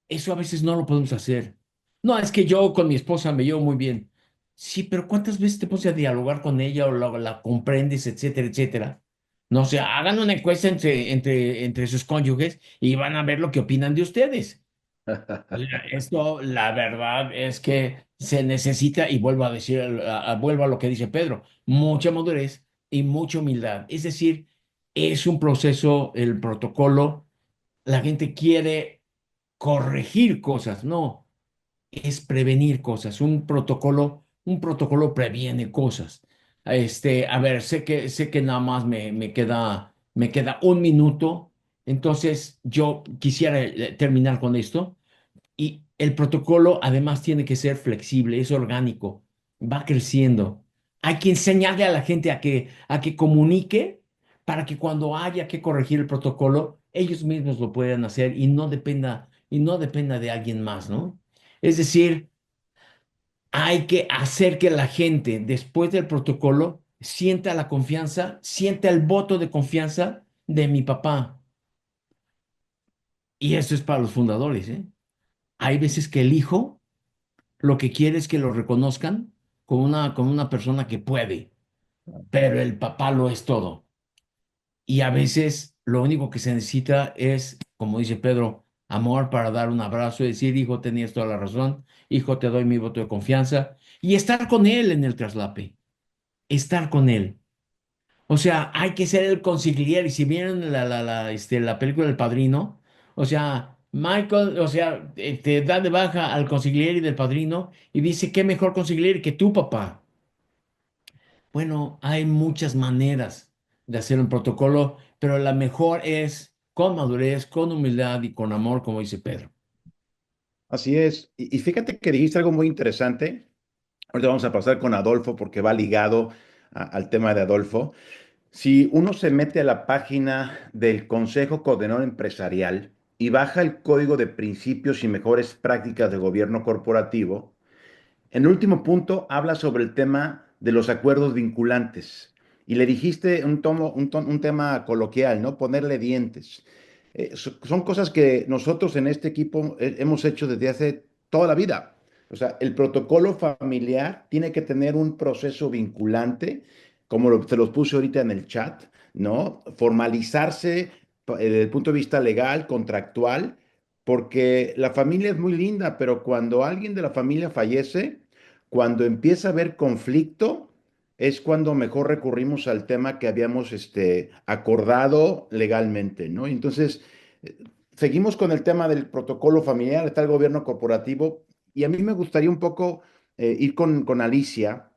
Eso a veces no lo podemos hacer. No, es que yo con mi esposa me llevo muy bien. Sí, pero ¿cuántas veces te pones a dialogar con ella o la comprendes, etcétera, etcétera? No sé, hagan una encuesta entre sus cónyuges y van a ver lo que opinan de ustedes. O sea, esto, la verdad es que se necesita, y vuelvo a decir, vuelvo a lo que dice Pedro, mucha madurez y mucha humildad. Es decir, es un proceso, el protocolo, la gente quiere corregir cosas, no, es prevenir cosas. Un protocolo previene cosas. A ver, sé que nada más me queda un minuto, entonces yo quisiera terminar con esto. Y el protocolo además tiene que ser flexible, es orgánico, va creciendo. Hay que enseñarle a la gente a que comunique para que cuando haya que corregir el protocolo, ellos mismos lo puedan hacer y no dependa de alguien más, ¿no? Es decir, hay que hacer que la gente, después del protocolo, sienta la confianza, sienta el voto de confianza de mi papá. Y eso es para los fundadores, ¿eh? Hay veces que el hijo lo que quiere es que lo reconozcan como una persona que puede, pero el papá lo es todo. Y a veces lo único que se necesita es, como dice Pedro, amor para dar un abrazo y decir, hijo, tenías toda la razón, hijo, te doy mi voto de confianza, y estar con él en el traslape, estar con él. O sea, hay que ser el consigliere. Y si vieron la película del Padrino, o sea, Michael, o sea, te da de baja al consigliere del Padrino y dice, ¿qué mejor consigliere que tu papá? Bueno, hay muchas maneras de hacer un protocolo, pero la mejor es con madurez, con humildad y con amor, como dice Pedro. Así es. Y fíjate que dijiste algo muy interesante. Ahorita vamos a pasar con Adolfo porque va ligado al tema de Adolfo. Si uno se mete a la página del Consejo Coordinador Empresarial y baja el código de principios y mejores prácticas de gobierno corporativo, en el último punto habla sobre el tema de los acuerdos vinculantes. Y le dijiste un tema coloquial, ¿no? Ponerle dientes. Son cosas que nosotros en este equipo hemos hecho desde hace toda la vida. O sea, el protocolo familiar tiene que tener un proceso vinculante, como te los puse ahorita en el chat, ¿no? Formalizarse desde el punto de vista legal, contractual, porque la familia es muy linda, pero cuando alguien de la familia fallece, cuando empieza a haber conflicto, es cuando mejor recurrimos al tema que habíamos acordado legalmente, ¿no? Entonces, eh, seguimos con el tema del protocolo familiar, está el gobierno corporativo, y a mí me gustaría un poco ir con Alicia,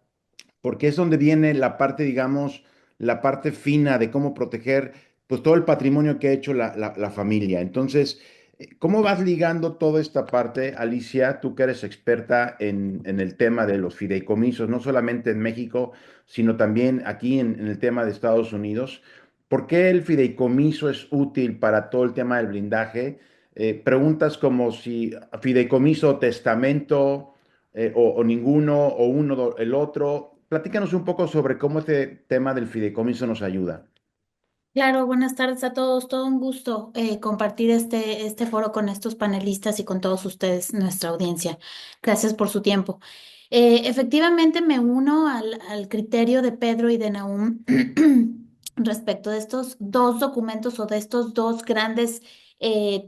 porque es donde viene la parte, digamos, la parte fina de cómo proteger pues todo el patrimonio que ha hecho la familia. Entonces, ¿cómo vas ligando toda esta parte, Alicia, tú que eres experta en el tema de los fideicomisos, no solamente en México, sino también aquí en el tema de Estados Unidos? ¿Por qué el fideicomiso es útil para todo el tema del blindaje? Preguntas como si fideicomiso, testamento, o ninguno, o uno, el otro. Platícanos un poco sobre cómo este tema del fideicomiso nos ayuda. Claro, buenas tardes a todos. Todo un gusto compartir este foro con estos panelistas y con todos ustedes, nuestra audiencia. Gracias por su tiempo. Efectivamente, me uno al criterio de Pedro y de Nahum respecto de estos dos documentos o de estos dos grandes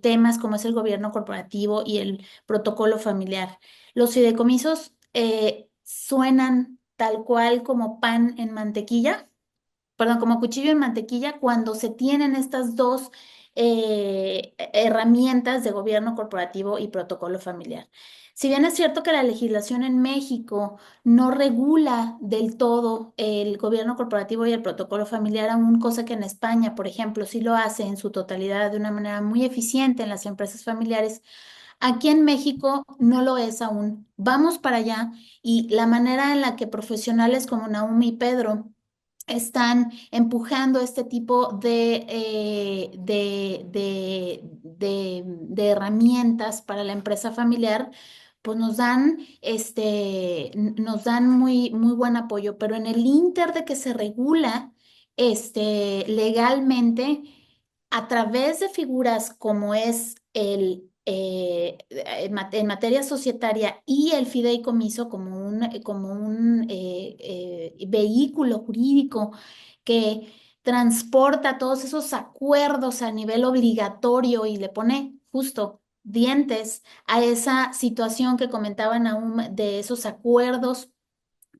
temas, como es el gobierno corporativo y el protocolo familiar. Los fideicomisos suenan tal cual como pan en mantequilla, perdón, como cuchillo en mantequilla cuando se tienen estas dos herramientas de gobierno corporativo y protocolo familiar. Si bien es cierto que la legislación en México no regula del todo el gobierno corporativo y el protocolo familiar, aún cosa que en España, por ejemplo, sí lo hace en su totalidad de una manera muy eficiente en las empresas familiares, aquí en México no lo es aún. Vamos para allá y la manera en la que profesionales como Naomi y Pedro están empujando este tipo de herramientas para la empresa familiar, pues nos dan muy, muy buen apoyo, pero en el inter de que se regula legalmente a través de figuras como es en materia societaria y el fideicomiso como un vehículo jurídico que transporta todos esos acuerdos a nivel obligatorio y le pone justo dientes a esa situación que comentaban aún de esos acuerdos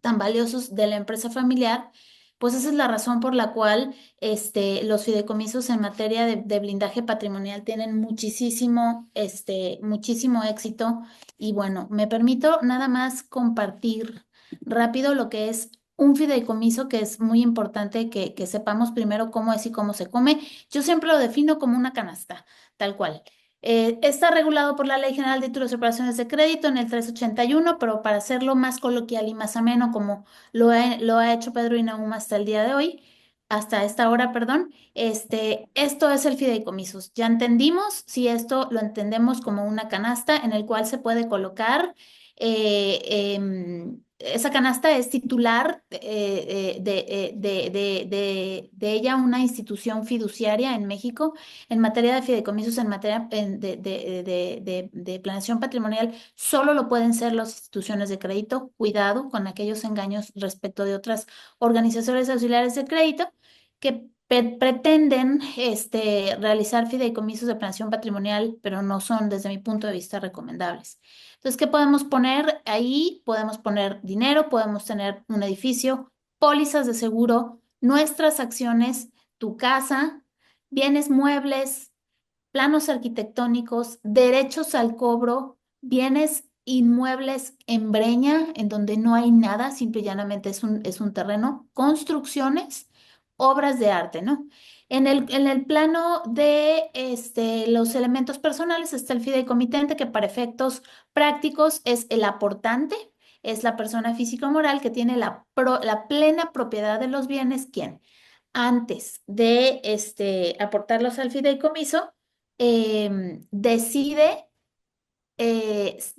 tan valiosos de la empresa familiar, pues esa es la razón por la cual los fideicomisos en materia de blindaje patrimonial tienen muchísimo éxito. Y bueno, me permito nada más compartir rápido lo que es un fideicomiso, que es muy importante que sepamos primero cómo es y cómo se come. Yo siempre lo defino como una canasta, tal cual. Está regulado por la Ley General de Títulos y Operaciones de Crédito en el 381, pero para hacerlo más coloquial y más ameno, como lo ha hecho Pedro y Nahum hasta el día de hoy, hasta esta hora, perdón, esto es el fideicomiso. Ya entendimos si esto lo entendemos como una canasta en el cual se puede colocar esa canasta es titular de ella una institución fiduciaria en México en materia de fideicomisos, en materia de planeación patrimonial. Solo lo pueden ser las instituciones de crédito. Cuidado con aquellos engaños respecto de otras organizaciones auxiliares de crédito que pretenden realizar fideicomisos de planeación patrimonial, pero no son, desde mi punto de vista, recomendables. Entonces, ¿qué podemos poner ahí? Podemos poner dinero, podemos tener un edificio, pólizas de seguro, nuestras acciones, tu casa, bienes muebles, planos arquitectónicos, derechos al cobro, bienes inmuebles en breña, en donde no hay nada, simple y llanamente es un terreno, construcciones, obras de arte, ¿no? En el plano de los elementos personales está el fideicomitente, que para efectos prácticos es el aportante, es la persona física o moral que tiene la plena propiedad de los bienes. ¿Quién? Antes de aportarlos al fideicomiso, decide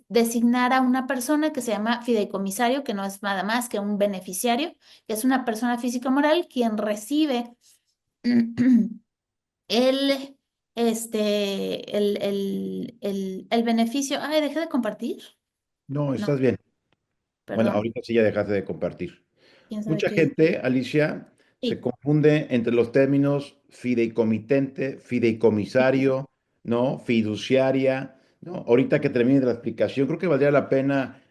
designar a una persona que se llama fideicomisario, que no es nada más que un beneficiario, que es una persona física o moral quien recibe el, el beneficio. Ay, dejé de compartir. No, No, estás bien. Bueno, perdón. ahorita sí ya dejaste de compartir. ¿Quién sabe Mucha qué? gente, Alicia, se Sí. confunde entre los términos fideicomitente, fideicomisario, ¿no? Fiduciaria, ¿no? Ahorita que termine la explicación, creo que valdría la pena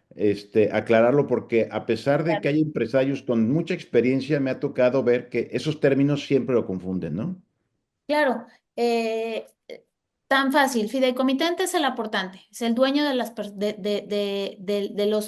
aclararlo porque a pesar de que hay empresarios con mucha experiencia, me ha tocado ver que esos términos siempre lo confunden, ¿no? Claro, tan fácil. Fideicomitente es el aportante, es el dueño de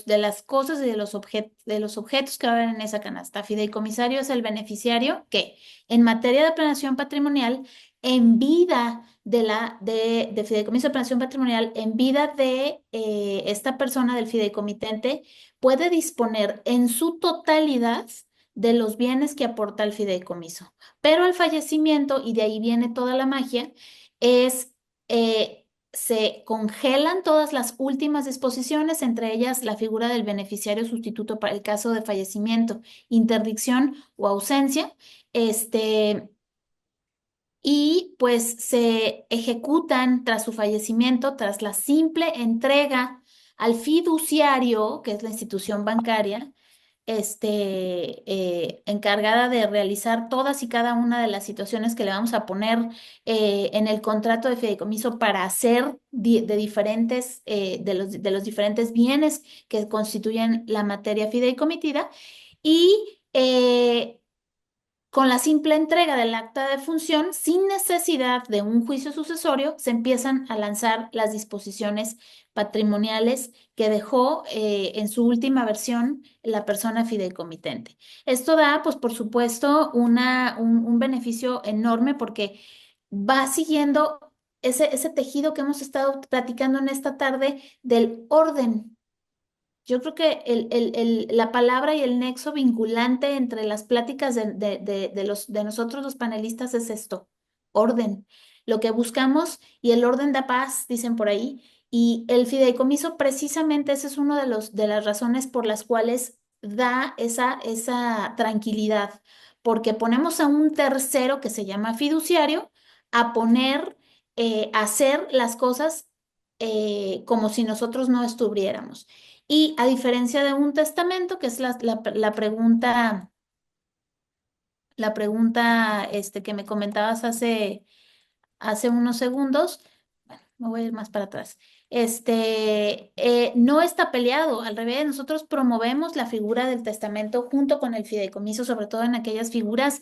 de las cosas y de de los objetos que van en esa canasta. Fideicomisario es el beneficiario que, en materia de planeación patrimonial, en vida de fideicomiso de planeación patrimonial, en vida de esta persona del fideicomitente, puede disponer en su totalidad de los bienes que aporta el fideicomiso. Pero al fallecimiento, y de ahí viene toda la magia, es se congelan todas las últimas disposiciones, entre ellas la figura del beneficiario sustituto para el caso de fallecimiento, interdicción o ausencia, este, y pues se ejecutan tras su fallecimiento, tras la simple entrega al fiduciario, que es la institución bancaria, encargada de realizar todas y cada una de las situaciones que le vamos a poner en el contrato de fideicomiso para hacer de diferentes, de los diferentes bienes que constituyen la materia fideicomitida. Y con la simple entrega del acta de función, sin necesidad de un juicio sucesorio, se empiezan a lanzar las disposiciones patrimoniales que dejó en su última versión la persona fideicomitente. Esto da, pues, por supuesto, un beneficio enorme porque va siguiendo ese tejido que hemos estado platicando en esta tarde del orden. Yo creo que la palabra y el nexo vinculante entre las pláticas de nosotros los panelistas es esto: orden. Lo que buscamos, y el orden da paz, dicen por ahí, y el fideicomiso precisamente ese es uno de las razones por las cuales da esa tranquilidad, porque ponemos a un tercero que se llama fiduciario a poner, a hacer las cosas como si nosotros no estuviéramos. Y a diferencia de un testamento, que es la pregunta que me comentabas hace unos segundos, bueno, me voy a ir más para atrás. No está peleado, al revés, nosotros promovemos la figura del testamento junto con el fideicomiso, sobre todo en aquellas figuras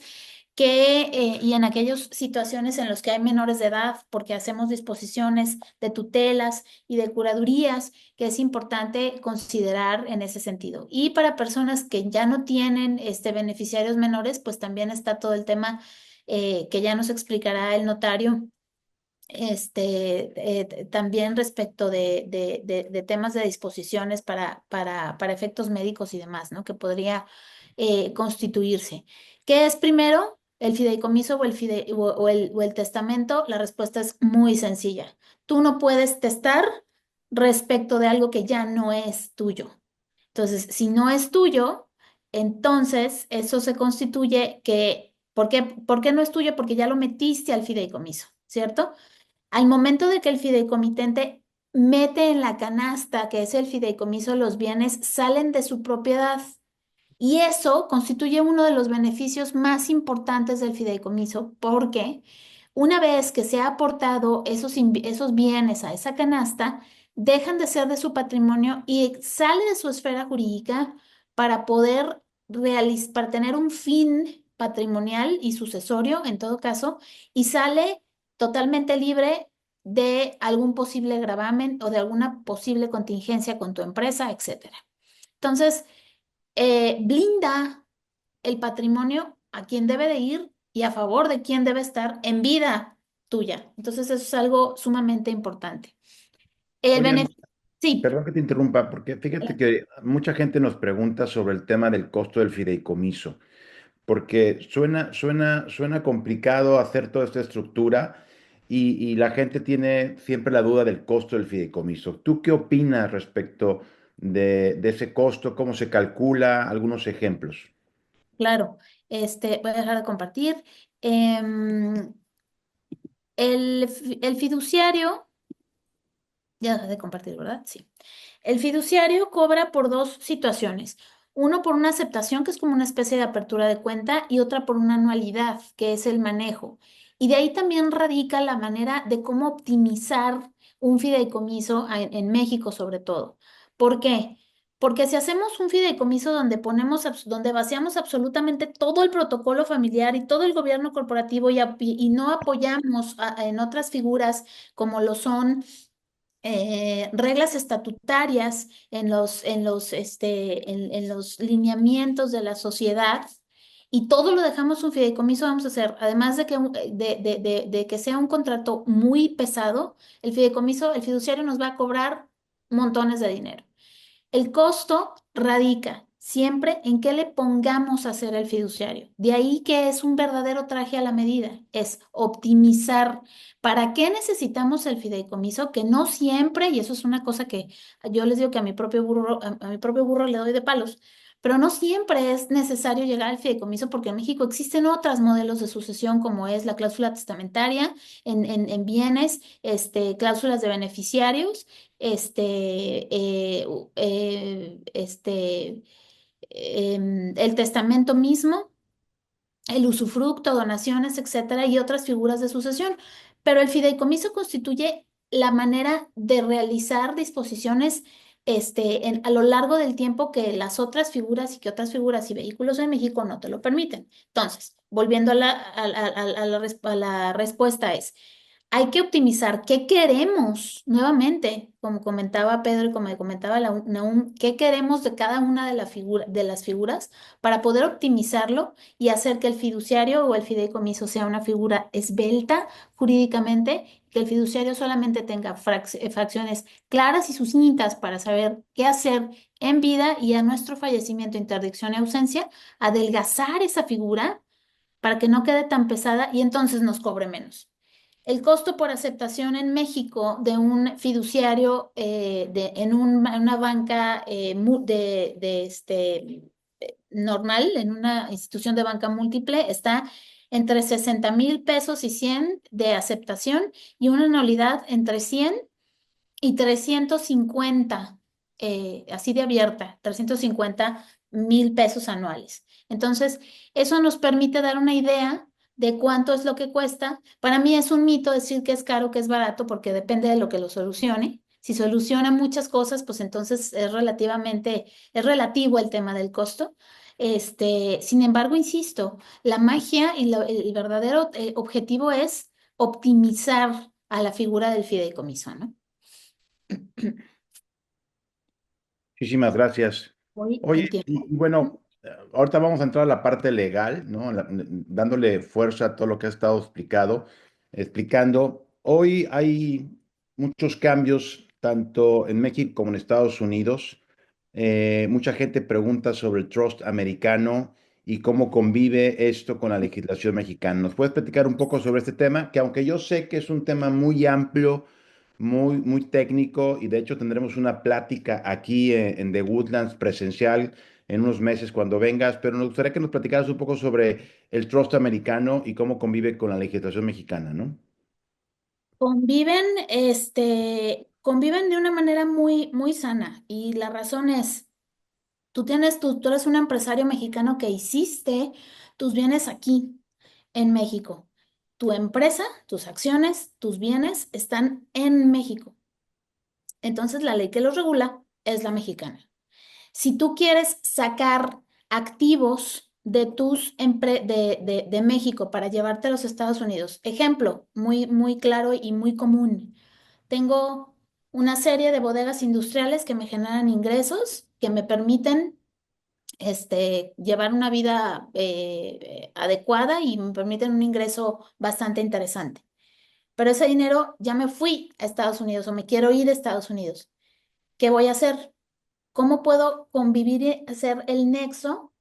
y en aquellas situaciones en las que hay menores de edad, porque hacemos disposiciones de tutelas y de curadurías que es importante considerar en ese sentido. Y para personas que ya no tienen beneficiarios menores, pues también está todo el tema que ya nos explicará el notario, también respecto de temas de disposiciones para efectos médicos y demás, ¿no? Que podría constituirse. ¿Qué es primero? ¿El fideicomiso o el testamento? La respuesta es muy sencilla. Tú no puedes testar respecto de algo que ya no es tuyo. Entonces, si no es tuyo, entonces eso se constituye que, ¿por qué no es tuyo? Porque ya lo metiste al fideicomiso, ¿cierto? Al momento de que el fideicomitente mete en la canasta, que es el fideicomiso, los bienes salen de su propiedad. Y eso constituye uno de los beneficios más importantes del fideicomiso, porque una vez que se ha aportado esos bienes a esa canasta, dejan de ser de su patrimonio y sale de su esfera jurídica para poder para tener un fin patrimonial y sucesorio, en todo caso, y sale totalmente libre de algún posible gravamen o de alguna posible contingencia con tu empresa, etcétera. Entonces, blinda el patrimonio a quien debe de ir y a favor de quien debe estar en vida tuya. Entonces, eso es algo sumamente importante. El Oye, beneficio, sí, perdón que te interrumpa, porque fíjate que mucha gente nos pregunta sobre el tema del costo del fideicomiso, porque suena complicado hacer toda esta estructura y la gente tiene siempre la duda del costo del fideicomiso. ¿Tú qué opinas respecto de ese costo? ¿Cómo se calcula? Algunos ejemplos. claro. Voy a dejar de compartir. Em, el fiduciario, ya dejé de compartir, ¿verdad? Sí. El fiduciario cobra por dos situaciones. Uno por una aceptación, que es como una especie de apertura de cuenta, y otra por una anualidad, que es el manejo. Y de ahí también radica la manera de cómo optimizar un fideicomiso en México, sobre todo. ¿Por qué? Porque si hacemos un fideicomiso donde donde vaciamos absolutamente todo el protocolo familiar y todo el gobierno corporativo y no apoyamos en otras figuras como lo son reglas estatutarias en los lineamientos de la sociedad y todo lo dejamos un fideicomiso, vamos a hacer, además de que, de que sea un contrato muy pesado, el fiduciario nos va a cobrar montones de dinero. El costo radica siempre en qué le pongamos a hacer el fiduciario. De ahí que es un verdadero traje a la medida, es optimizar. ¿Para qué necesitamos el fideicomiso? Que no siempre, y eso es una cosa que yo les digo que a mi propio burro le doy de palos, pero no siempre es necesario llegar al fideicomiso porque en México existen otros modelos de sucesión como es la cláusula testamentaria en bienes, cláusulas de beneficiarios el testamento mismo, el usufructo, donaciones, etcétera, y otras figuras de sucesión. Pero el fideicomiso constituye la manera de realizar disposiciones a lo largo del tiempo que las otras figuras y que otras figuras y vehículos en México no te lo permiten. Entonces, volviendo a la respuesta es, hay que optimizar qué queremos, nuevamente, como comentaba Pedro y como comentaba Nahum, qué queremos de cada una de las figuras para poder optimizarlo y hacer que el fiduciario o el fideicomiso sea una figura esbelta jurídicamente, que el fiduciario solamente tenga fracciones claras y sucintas para saber qué hacer en vida y a nuestro fallecimiento, interdicción y ausencia, adelgazar esa figura para que no quede tan pesada y entonces nos cobre menos. El costo por aceptación en México de un fiduciario en una banca normal, en una institución de banca múltiple, está entre 60,000 pesos y 100 de aceptación y una anualidad entre 100 y 350, así de abierta, 350,000 pesos anuales. Entonces, eso nos permite dar una idea de cuánto es lo que cuesta. Para mí es un mito decir que es caro, que es barato, porque depende de lo que lo solucione. Si soluciona muchas cosas, pues entonces es relativo el tema del costo. Sin embargo, insisto, la magia y el verdadero objetivo es optimizar a la figura del fideicomiso, ¿no? Muchísimas gracias. Hoy Oye, el tiempo. y bueno, ahorita vamos a entrar a la parte legal, ¿no? Dándole fuerza a todo lo que ha estado explicando. Hoy hay muchos cambios, tanto en México como en Estados Unidos. Mucha gente pregunta sobre el trust americano y cómo convive esto con la legislación mexicana. ¿Nos puedes platicar un poco sobre este tema? Que aunque yo sé que es un tema muy amplio, muy técnico y de hecho tendremos una plática aquí en The Woodlands presencial en unos meses cuando vengas, pero nos gustaría que nos platicaras un poco sobre el trust americano y cómo convive con la legislación mexicana, ¿no? Conviven, conviven de una manera muy sana y la razón es, tú eres un empresario mexicano que hiciste tus bienes aquí en México. Tu empresa, tus acciones, tus bienes están en México. Entonces la ley que los regula es la mexicana. Si tú quieres sacar activos de México para llevarte a los Estados Unidos, ejemplo muy claro y muy común. Tengo una serie de bodegas industriales que me generan ingresos, que me permiten llevar una vida adecuada y me permiten un ingreso bastante interesante. Pero ese dinero ya me fui a Estados Unidos o me quiero ir a Estados Unidos. ¿Qué voy a hacer? ¿Cómo puedo convivir y hacer el nexo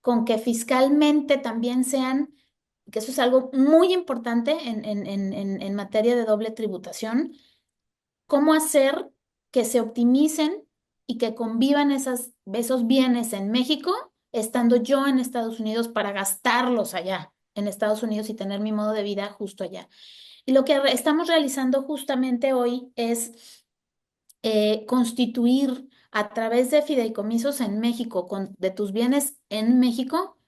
con que fiscalmente también sean, que eso es algo muy importante en materia de doble tributación? ¿Cómo hacer que se optimicen y que convivan esos bienes en México, estando yo en Estados Unidos para gastarlos allá en Estados Unidos y tener mi modo de vida justo allá? Y lo que estamos realizando justamente hoy es constituir a través de fideicomisos en México, de tus bienes en México,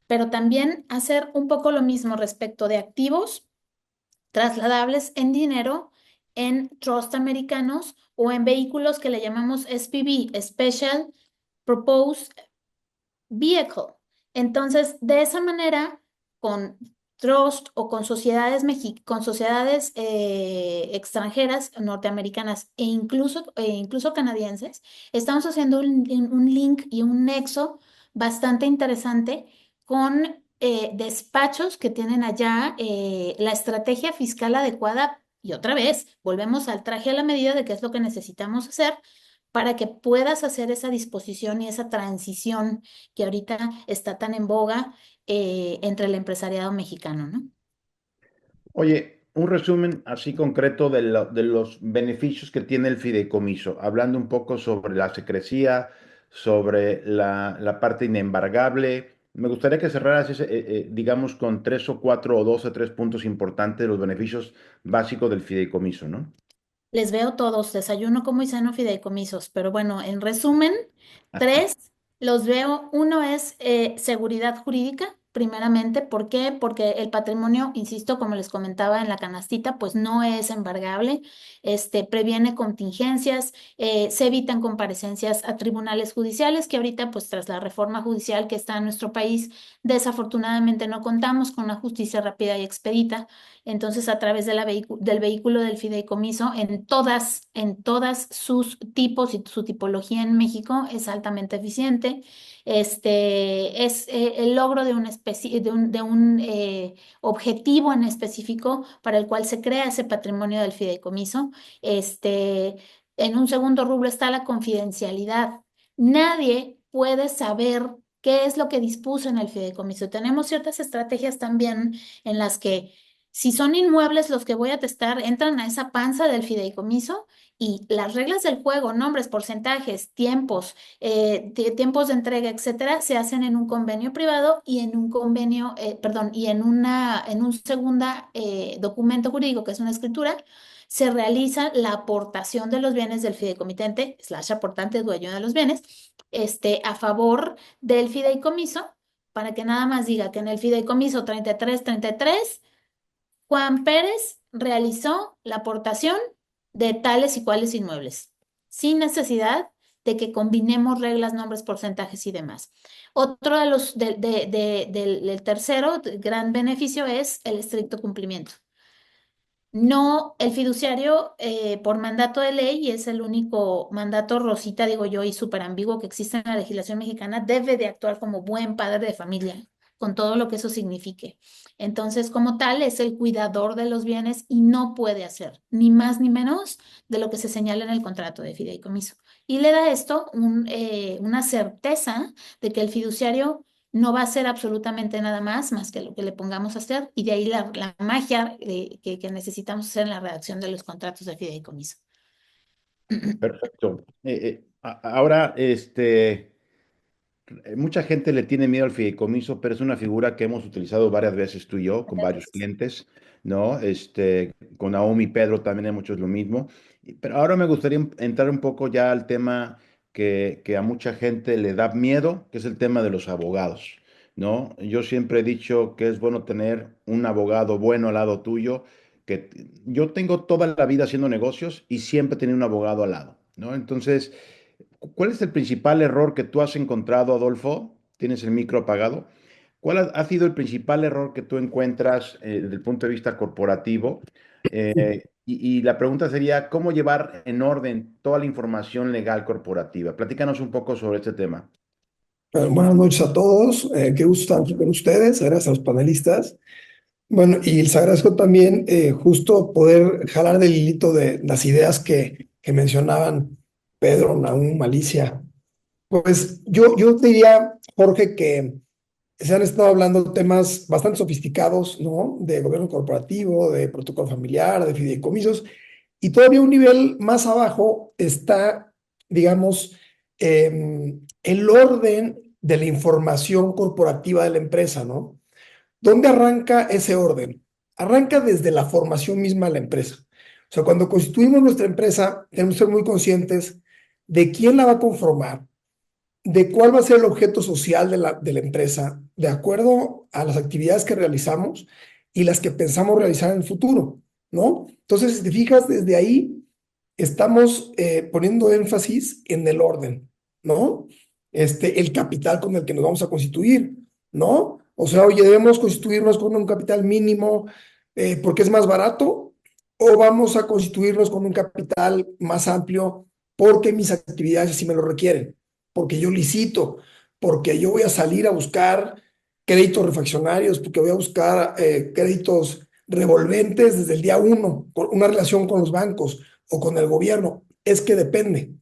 pero también hacer un poco lo mismo respecto de activos trasladables en dinero, en trust americanos o en vehículos que le llamamos SPV, Special Proposed Vehicle. Entonces, de esa manera, con trust o con sociedades extranjeras, norteamericanas e incluso canadienses, estamos haciendo un link y un nexo bastante interesante con despachos que tienen allá la estrategia fiscal adecuada. Y otra vez, volvemos al traje a la medida de qué es lo que necesitamos hacer para que puedas hacer esa disposición y esa transición que ahorita está tan en boga entre el empresariado mexicano, ¿no? Oye, un resumen así concreto de los beneficios que tiene el fideicomiso, hablando un poco sobre la secrecía, sobre la parte inembargable. Me gustaría que cerraras, digamos, con tres o cuatro o dos o tres puntos importantes de los beneficios básicos del fideicomiso, ¿no? Les veo todos, desayuno, como y ceno fideicomisos, pero bueno, en resumen, tres los veo. Uno es seguridad jurídica, primeramente. ¿Por qué? Porque el patrimonio, insisto, como les comentaba en la canastita, pues no es embargable, previene contingencias, se evitan comparecencias a tribunales judiciales, que ahorita, pues tras la reforma judicial que está en nuestro país, desafortunadamente no contamos con una justicia rápida y expedita. Entonces, a través de del vehículo del fideicomiso, en todas sus tipos y su tipología en México, es altamente eficiente. Es el logro de una especie, de un objetivo en específico para el cual se crea ese patrimonio del fideicomiso. En un segundo rubro está la confidencialidad. Nadie puede saber qué es lo que dispuso en el fideicomiso. Tenemos ciertas estrategias también en las que, si son inmuebles los que voy a testar, entran a esa panza del fideicomiso y las reglas del juego, nombres, porcentajes, tiempos de entrega, etcétera, se hacen en un convenio privado y en un convenio, perdón, y en un segunda documento jurídico, que es una escritura, se realiza la aportación de los bienes del fideicomitente, slash aportante, dueño de los bienes, a favor del fideicomiso, para que nada más diga que en el fideicomiso 3333 Juan Pérez realizó la aportación de tales y cuales inmuebles, sin necesidad de que combinemos reglas, nombres, porcentajes y demás. Otro de los del tercero gran beneficio es el estricto cumplimiento. No, el fiduciario por mandato de ley, y es el único mandato rosita, digo yo, y súper ambiguo que existe en la legislación mexicana, debe de actuar como buen padre de familia, con todo lo que eso signifique. Entonces, como tal, es el cuidador de los bienes y no puede hacer ni más ni menos de lo que se señala en el contrato de fideicomiso. Y le da esto una certeza de que el fiduciario no va a ser absolutamente nada más que lo que le pongamos a hacer, y de ahí la magia que necesitamos hacer en la redacción de los contratos de fideicomiso. Perfecto. Ahora, mucha gente le tiene miedo al fideicomiso, pero es una figura que hemos utilizado varias veces tú y yo, con varios clientes, ¿no? Con Naomi y Pedro también hemos hecho lo mismo. Pero ahora me gustaría entrar un poco ya al tema que a mucha gente le da miedo, que es el tema de los abogados, ¿no? Yo siempre he dicho que es bueno tener un abogado bueno al lado tuyo, yo tengo toda la vida haciendo negocios y siempre he tenido un abogado al lado, ¿no? Entonces, ¿cuál es el principal error que tú has encontrado, Adolfo? Tienes el micro apagado. ¿Cuál ha sido el principal error que tú encuentras desde el punto de vista corporativo? Y la pregunta sería, ¿cómo llevar en orden toda la información legal corporativa? Platícanos un poco sobre este tema. Buenas noches a todos, qué gusto estar con ustedes, gracias a los panelistas. Bueno, y les agradezco también justo poder jalar del hilito de las ideas que mencionaban Pedro, Nahum, Alicia. Pues yo diría, Jorge, que se han estado hablando temas bastante sofisticados, ¿no? De gobierno corporativo, de protocolo familiar, de fideicomisos, y todavía un nivel más abajo está, digamos, el orden de la información corporativa de la empresa, ¿no? ¿Dónde arranca ese orden? Arranca desde la formación misma de la empresa. O sea, cuando constituimos nuestra empresa, tenemos que ser muy conscientes de quién la va a conformar, de cuál va a ser el objeto social de la empresa, de acuerdo a las actividades que realizamos y las que pensamos realizar en el futuro, ¿no? Entonces, si te fijas, desde ahí estamos poniendo énfasis en el orden, ¿no? El capital con el que nos vamos a constituir, ¿no? O sea, oye, debemos constituirnos con un capital mínimo porque es más barato, o vamos a constituirnos con un capital más amplio porque mis actividades así me lo requieren, porque yo licito, porque yo voy a salir a buscar créditos refaccionarios, porque voy a buscar créditos revolventes desde el día uno, con una relación con los bancos o con el gobierno. Es que depende,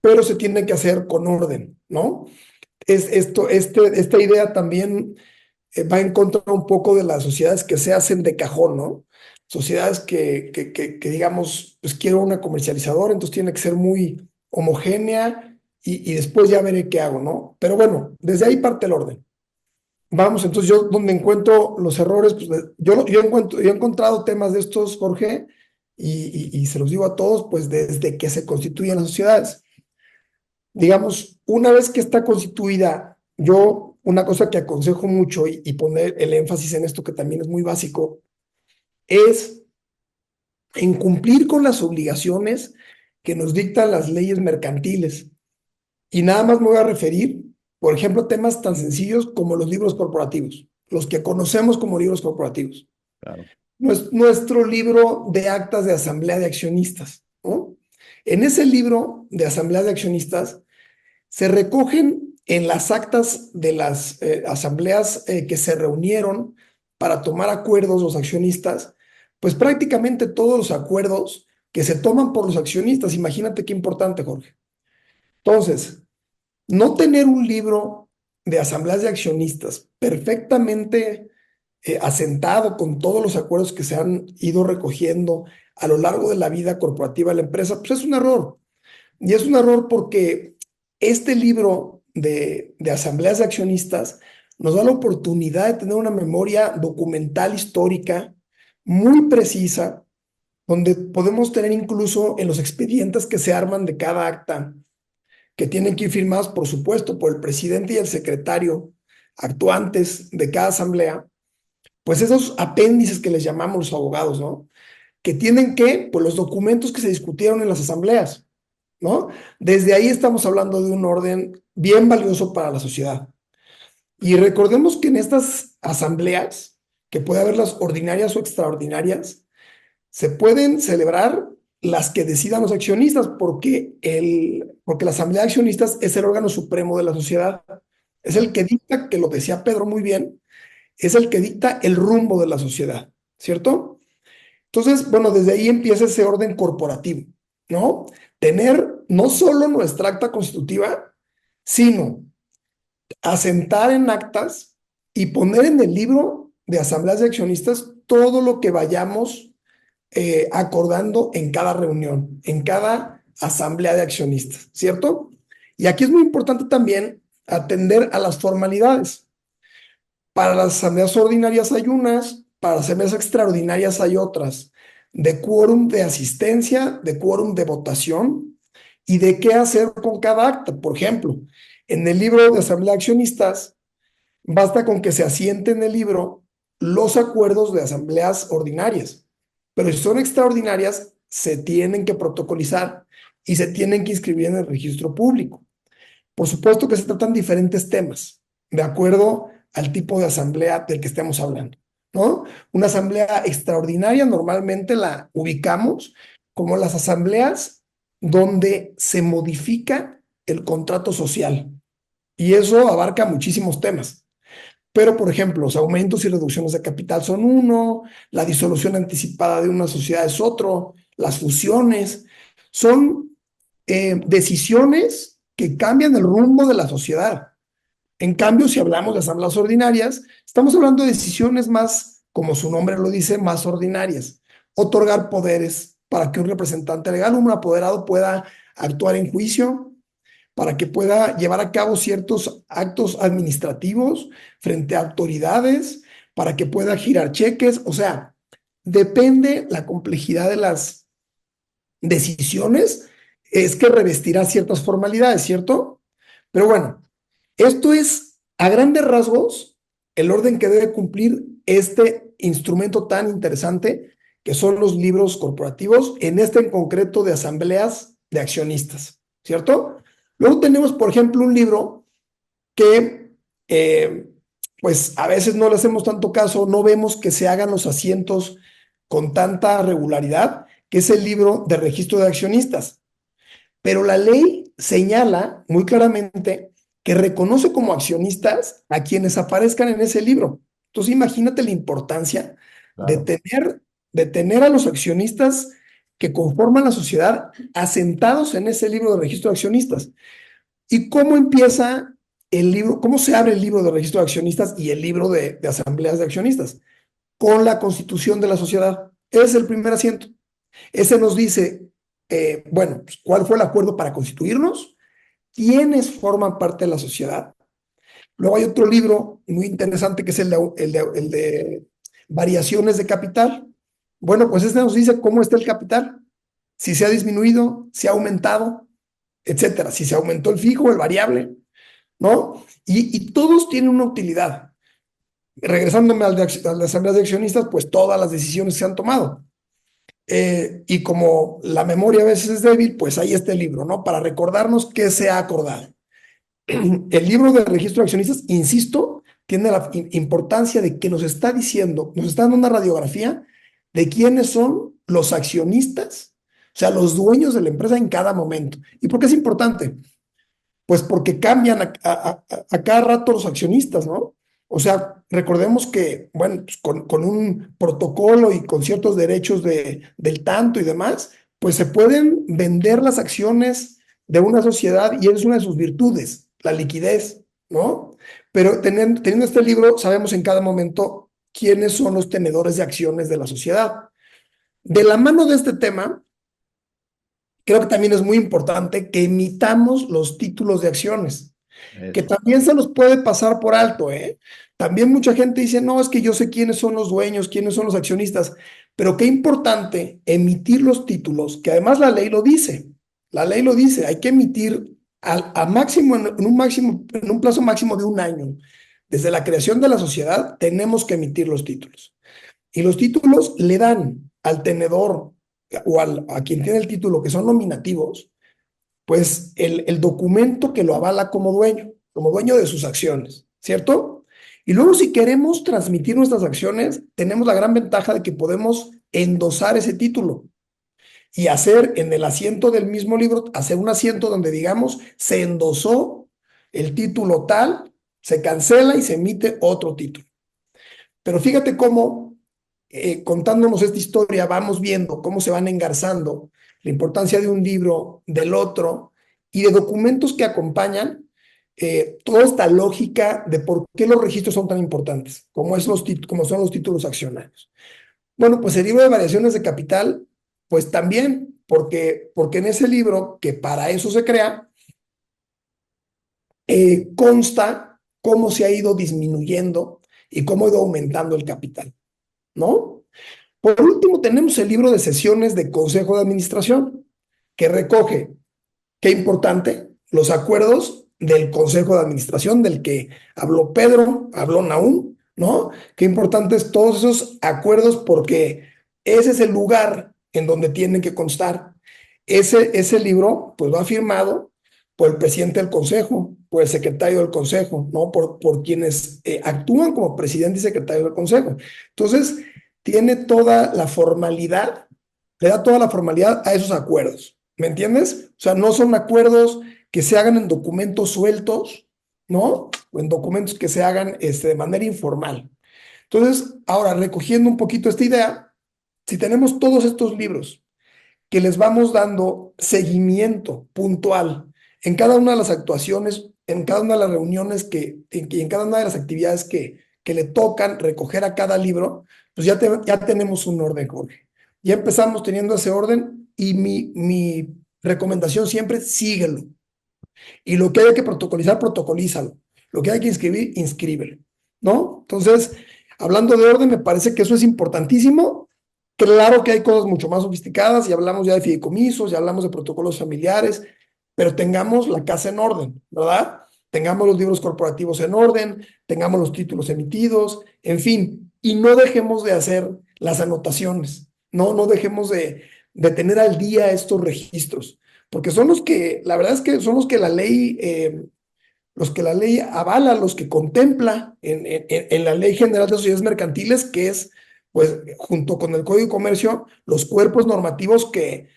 pero se tiene que hacer con orden, ¿no? Esta idea también va en contra un poco de las sociedades que se hacen de cajón, ¿no? Sociedades que digamos, pues quiero una comercializadora, entonces tiene que ser muy homogénea y después ya veré qué hago, ¿no? Pero bueno, desde ahí parte el orden. Vamos, entonces yo donde encuentro los errores, pues yo he encontrado temas de estos, Jorge, y se los digo a todos, pues desde que se constituyen las sociedades. Digamos, una vez que está constituida, yo una cosa que aconsejo mucho y poner el énfasis en esto que también es muy básico, es en cumplir con las obligaciones que nos dictan las leyes mercantiles. Y nada más me voy a referir, por ejemplo, a temas tan sencillos como los libros corporativos, los que conocemos como libros corporativos. Claro. Nuestro libro de actas de asamblea de accionistas, ¿no? En ese libro de asamblea de accionistas se recogen en las actas de las asambleas que se reunieron para tomar acuerdos los accionistas, pues prácticamente todos los acuerdos que se toman por los accionistas. Imagínate qué importante, Jorge. Entonces, no tener un libro de asambleas de accionistas perfectamente asentado con todos los acuerdos que se han ido recogiendo a lo largo de la vida corporativa de la empresa, pues es un error. Y es un error porque este libro de asambleas de accionistas nos da la oportunidad de tener una memoria documental histórica muy precisa, donde podemos tener incluso en los expedientes que se arman de cada acta, que tienen que ir firmados, por supuesto, por el presidente y el secretario actuantes de cada asamblea, pues esos apéndices que les llamamos los abogados, ¿no? Que tienen pues los documentos que se discutieron en las asambleas, ¿no? Desde ahí estamos hablando de un orden bien valioso para la sociedad. Y recordemos que en estas asambleas, que puede haberlas ordinarias o extraordinarias, se pueden celebrar las que decidan los accionistas, porque la asamblea de accionistas es el órgano supremo de la sociedad. Es el que dicta, que lo decía Pedro muy bien, es el que dicta el rumbo de la sociedad, ¿cierto? Entonces, bueno, desde ahí empieza ese orden corporativo, ¿no? Tener no solo nuestra acta constitutiva, sino asentar en actas y poner en el libro de asambleas de accionistas todo lo que vayamos acordando en cada reunión, en cada asamblea de accionistas, ¿cierto? Y aquí es muy importante también atender a las formalidades. Para las asambleas ordinarias hay unas, para las asambleas extraordinarias hay otras, de quórum de asistencia, de quórum de votación y de qué hacer con cada acta. Por ejemplo, en el libro de asamblea de accionistas, basta con que se asiente en el libro los acuerdos de asambleas ordinarias, pero si son extraordinarias, se tienen que protocolizar y se tienen que inscribir en el registro público. Por supuesto que se tratan diferentes temas, de acuerdo al tipo de asamblea del que estemos hablando, ¿no? Una asamblea extraordinaria normalmente la ubicamos como las asambleas donde se modifica el contrato social, y eso abarca muchísimos temas. Pero, por ejemplo, los aumentos y reducciones de capital son uno, la disolución anticipada de una sociedad es otro, las fusiones, son decisiones que cambian el rumbo de la sociedad. En cambio, si hablamos de asambleas ordinarias, estamos hablando de decisiones más, como su nombre lo dice, más ordinarias. Otorgar poderes para que un representante legal, un apoderado, pueda actuar en juicio, para que pueda llevar a cabo ciertos actos administrativos frente a autoridades, para que pueda girar cheques. O sea, depende la complejidad de las decisiones, es que revestirá ciertas formalidades, ¿cierto? Pero bueno, esto es a grandes rasgos el orden que debe cumplir este instrumento tan interesante que son los libros corporativos, en este en concreto de asambleas de accionistas, ¿cierto? Luego tenemos, por ejemplo, un libro que pues a veces no le hacemos tanto caso, no vemos que se hagan los asientos con tanta regularidad, que es el libro de registro de accionistas. Pero la ley señala muy claramente que reconoce como accionistas a quienes aparezcan en ese libro. Entonces imagínate la importancia Claro. de tener a los accionistas que conforman la sociedad asentados en ese libro de registro de accionistas. ¿Y cómo empieza el libro? ¿Cómo se abre el libro de registro de accionistas y el libro de asambleas de accionistas? Con la constitución de la sociedad. Ese es el primer asiento. Ese nos dice, bueno, pues, ¿cuál fue el acuerdo para constituirnos? ¿Quiénes forman parte de la sociedad? Luego hay otro libro muy interesante que es el de variaciones de capital. Bueno, pues este nos dice cómo está el capital, si se ha disminuido, si ha aumentado, etcétera, si se aumentó el fijo, el variable, ¿no? Y todos tienen una utilidad. Regresándome al de asambleas de accionistas, pues todas las decisiones se han tomado. Y como la memoria a veces es débil, pues ahí está el libro, ¿no? Para recordarnos qué se ha acordado. El libro de registro de accionistas, insisto, tiene la importancia de que nos está diciendo, nos está dando una radiografía de quiénes son los accionistas, o sea, los dueños de la empresa en cada momento. ¿Y por qué es importante? Pues porque cambian a cada rato los accionistas, ¿no? O sea, recordemos que, bueno, pues con un protocolo y con ciertos derechos del tanto y demás, pues se pueden vender las acciones de una sociedad y es una de sus virtudes, la liquidez, ¿no? Pero teniendo este libro, sabemos en cada momento quiénes son los tenedores de acciones de la sociedad. De la mano de este tema, creo que también es muy importante que emitamos los títulos de acciones, que también se los puede pasar por alto, ¿eh? También mucha gente dice, no, es que yo sé quiénes son los dueños, quiénes son los accionistas, pero qué importante emitir los títulos, que además la ley lo dice, hay que emitir a máximo, en un plazo máximo de un año. Desde la creación de la sociedad tenemos que emitir los títulos. Y los títulos le dan al tenedor o a quien tiene el título, que son nominativos, pues el documento que lo avala como dueño de sus acciones, ¿cierto? Y luego si queremos transmitir nuestras acciones, tenemos la gran ventaja de que podemos endosar ese título y hacer en el asiento del mismo libro, hacer un asiento donde digamos, se endosó el título tal, se cancela y se emite otro título. Pero fíjate cómo, contándonos esta historia, vamos viendo cómo se van engarzando la importancia de un libro, del otro, y de documentos que acompañan, toda esta lógica de por qué los registros son tan importantes, como son los títulos accionarios. Bueno, pues el libro de variaciones de capital, pues también, porque en ese libro, que para eso se crea, consta cómo se ha ido disminuyendo y cómo ha ido aumentando el capital, ¿no? Por último, tenemos el libro de sesiones de Consejo de Administración, que recoge, qué importante, los acuerdos del Consejo de Administración, del que habló Pedro, habló Nahum, ¿no? Qué importantes todos esos acuerdos, porque ese es el lugar en donde tienen que constar. Ese libro, pues, va firmado por el presidente del Consejo, por el secretario del Consejo, ¿no? Por quienes actúan como presidente y secretario del Consejo. Entonces, tiene toda la formalidad, le da toda la formalidad a esos acuerdos. ¿Me entiendes? O sea, no son acuerdos que se hagan en documentos sueltos, ¿no? O en documentos que se hagan de manera informal. Entonces, ahora, recogiendo un poquito esta idea, si tenemos todos estos libros que les vamos dando seguimiento puntual en cada una de las actuaciones, en cada una de las reuniones y en cada una de las actividades que le tocan recoger a cada libro, pues ya tenemos un orden, Jorge. Ya empezamos teniendo ese orden y mi recomendación siempre, síguelo. Y lo que hay que protocolizar, protocolízalo. Lo que hay que inscribir, inscríbelo, ¿no? Entonces, hablando de orden, me parece que eso es importantísimo. Claro que hay cosas mucho más sofisticadas y hablamos ya de fideicomisos, ya hablamos de protocolos familiares, pero tengamos la casa en orden, ¿verdad? Tengamos los libros corporativos en orden, tengamos los títulos emitidos, en fin, y no dejemos de hacer las anotaciones, no dejemos de tener al día estos registros, porque son los que, la verdad es que son los que la ley avala, los que contempla en la Ley General de Sociedades Mercantiles, que es, pues, junto con el Código de Comercio, los cuerpos normativos que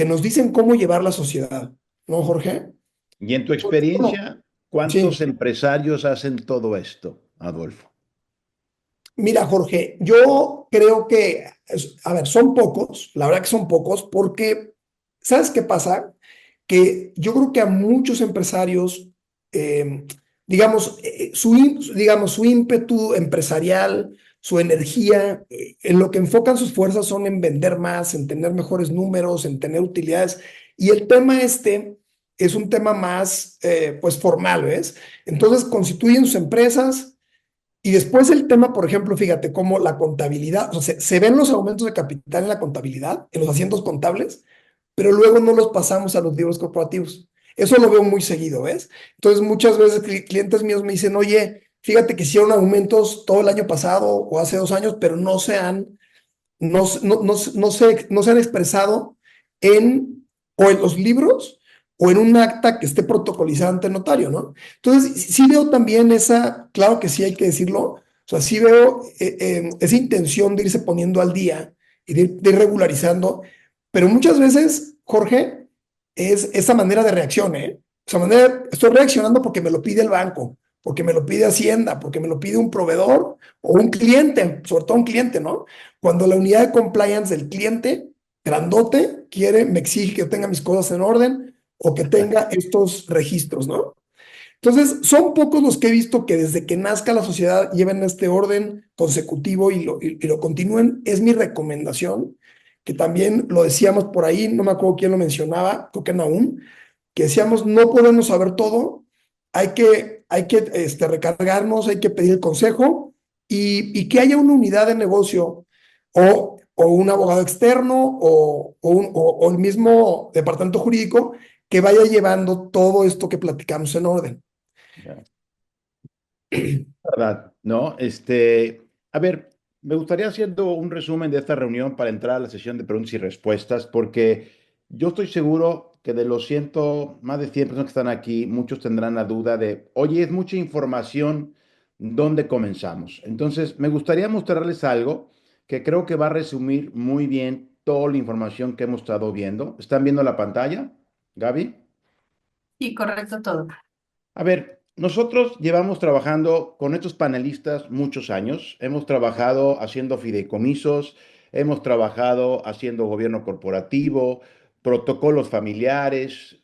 nos dicen cómo llevar la sociedad, ¿no, Jorge? Y en tu Bueno, experiencia, ¿cuántos sí. empresarios hacen todo esto, Adolfo? Mira, Jorge, yo creo que, a ver, son pocos, la verdad que son pocos, porque, ¿sabes qué pasa? Que yo creo que a muchos empresarios, eh, digamos, su ímpetu empresarial, su energía, en lo que enfocan sus fuerzas son en vender más, en tener mejores números, en tener utilidades. Y el tema es un tema más, pues, formal, ¿ves? Entonces constituyen sus empresas. Y después el tema, por ejemplo, fíjate cómo la contabilidad, o sea, se ven los aumentos de capital en la contabilidad, en los asientos contables, pero luego no los pasamos a los libros corporativos. Eso lo veo muy seguido, ¿ves? Entonces, muchas veces clientes míos me dicen, oye, fíjate que hicieron aumentos todo el año pasado o hace 2 años, pero no se han expresado o en los libros o en un acta que esté protocolizada ante el notario, ¿no? Entonces, sí veo también claro que sí hay que decirlo, o sea, sí veo esa intención de irse poniendo al día y de ir regularizando, pero muchas veces, Jorge, es esa manera de reacción, ¿eh? Esa manera, estoy reaccionando porque me lo pide el banco, porque me lo pide Hacienda, porque me lo pide un proveedor o un cliente, sobre todo un cliente, ¿no? Cuando la unidad de compliance del cliente, grandote, me exige que yo tenga mis cosas en orden o que tenga estos registros, ¿no? Entonces, son pocos los que he visto que desde que nazca la sociedad lleven este orden consecutivo y lo continúen. Es mi recomendación, que también lo decíamos por ahí, no me acuerdo quién lo mencionaba, creo que Nahum, que decíamos, no podemos saber todo, hay que recargarnos, hay que pedir el consejo y que haya una unidad de negocio o un abogado externo o el mismo departamento jurídico que vaya llevando todo esto que platicamos en orden. Ya. ¿Verdad? ¿No? A ver, me gustaría haciendo un resumen de esta reunión para entrar a la sesión de preguntas y respuestas, porque yo estoy seguro que de los más de 100 personas que están aquí, muchos tendrán la duda de, oye, es mucha información, ¿dónde comenzamos? Entonces, me gustaría mostrarles algo que creo que va a resumir muy bien toda la información que hemos estado viendo. ¿Están viendo la pantalla, Gaby? Sí, correcto todo. A ver, nosotros llevamos trabajando con estos panelistas muchos años. Hemos trabajado haciendo fideicomisos, hemos trabajado haciendo gobierno corporativo, protocolos familiares,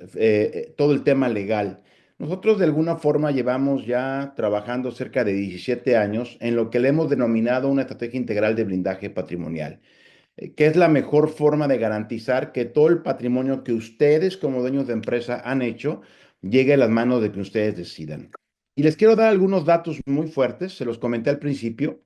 todo el tema legal. Nosotros de alguna forma llevamos ya trabajando cerca de 17 años en lo que le hemos denominado una estrategia integral de blindaje patrimonial, que es la mejor forma de garantizar que todo el patrimonio que ustedes como dueños de empresa han hecho llegue a las manos de que ustedes decidan. Y les quiero dar algunos datos muy fuertes, se los comenté al principio.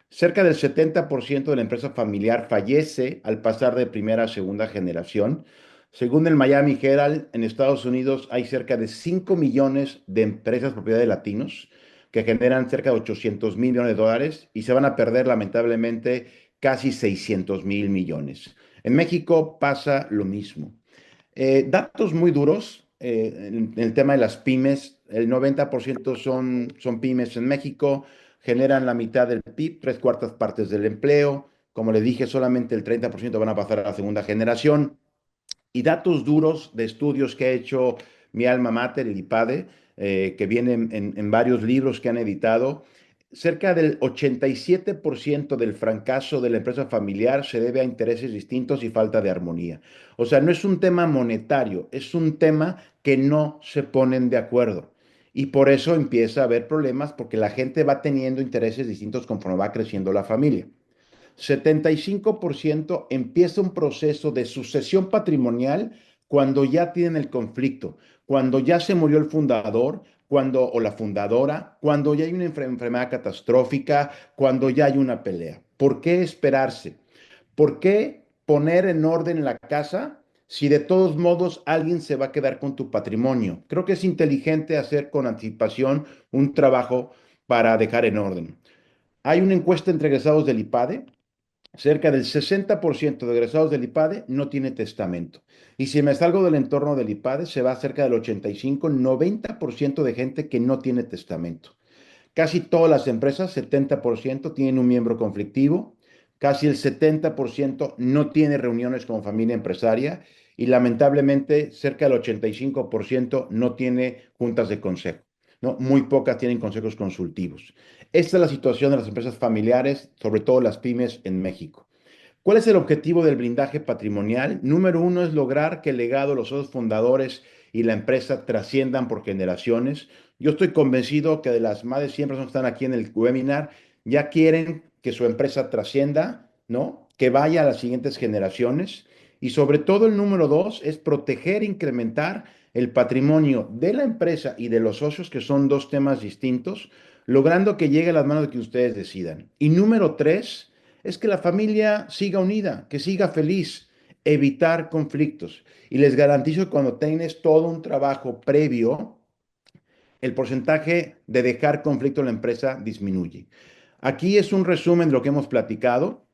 Cerca del 70% de la empresa familiar fallece al pasar de primera a segunda generación. Según el Miami Herald, en Estados Unidos hay cerca de 5 millones de empresas propiedad de latinos que generan cerca de 800 mil millones de dólares y se van a perder lamentablemente casi 600 mil millones. En México pasa lo mismo. Datos muy duros en el tema de las pymes. El 90% son pymes en México, generan la mitad del PIB, tres cuartas partes del empleo. Como le dije, solamente el 30% van a pasar a la segunda generación. Y datos duros de estudios que ha hecho mi alma mater, el IPADE, que vienen en varios libros que han editado. Cerca del 87% del fracaso de la empresa familiar se debe a intereses distintos y falta de armonía. O sea, no es un tema monetario, es un tema que no se ponen de acuerdo. Y por eso empieza a haber problemas porque la gente va teniendo intereses distintos conforme va creciendo la familia. 75% empieza un proceso de sucesión patrimonial cuando ya tienen el conflicto, cuando ya se murió el fundador, cuando o la fundadora, cuando ya hay una enfermedad catastrófica, cuando ya hay una pelea. ¿Por qué esperarse? ¿Por qué poner en orden la casa si de todos modos alguien se va a quedar con tu patrimonio? Creo que es inteligente hacer con anticipación un trabajo para dejar en orden. Hay una encuesta entre egresados del IPADE. Cerca del 60% de egresados del IPADE no tiene testamento. Y si me salgo del entorno del IPADE, se va cerca del 85-90% de gente que no tiene testamento. Casi todas las empresas, 70%, tienen un miembro conflictivo. Casi el 70% no tiene reuniones con familia empresaria. Y lamentablemente, cerca del 85% no tiene juntas de consejo, ¿no? Muy pocas tienen consejos consultivos. Esta es la situación de las empresas familiares, sobre todo las pymes en México. ¿Cuál es el objetivo del blindaje patrimonial? Número uno es lograr que el legado de los socios fundadores y la empresa trasciendan por generaciones. Yo estoy convencido que de las más de 100 personas que están aquí en el webinar ya quieren que su empresa trascienda, ¿no? Que vaya a las siguientes generaciones. Y sobre todo el número dos es proteger e incrementar el patrimonio de la empresa y de los socios, que son dos temas distintos, logrando que llegue a las manos de que ustedes decidan. Y número tres es que la familia siga unida, que siga feliz, evitar conflictos. Y les garantizo que cuando tienes todo un trabajo previo, el porcentaje de dejar conflicto en la empresa disminuye. Aquí es un resumen de lo que hemos platicado.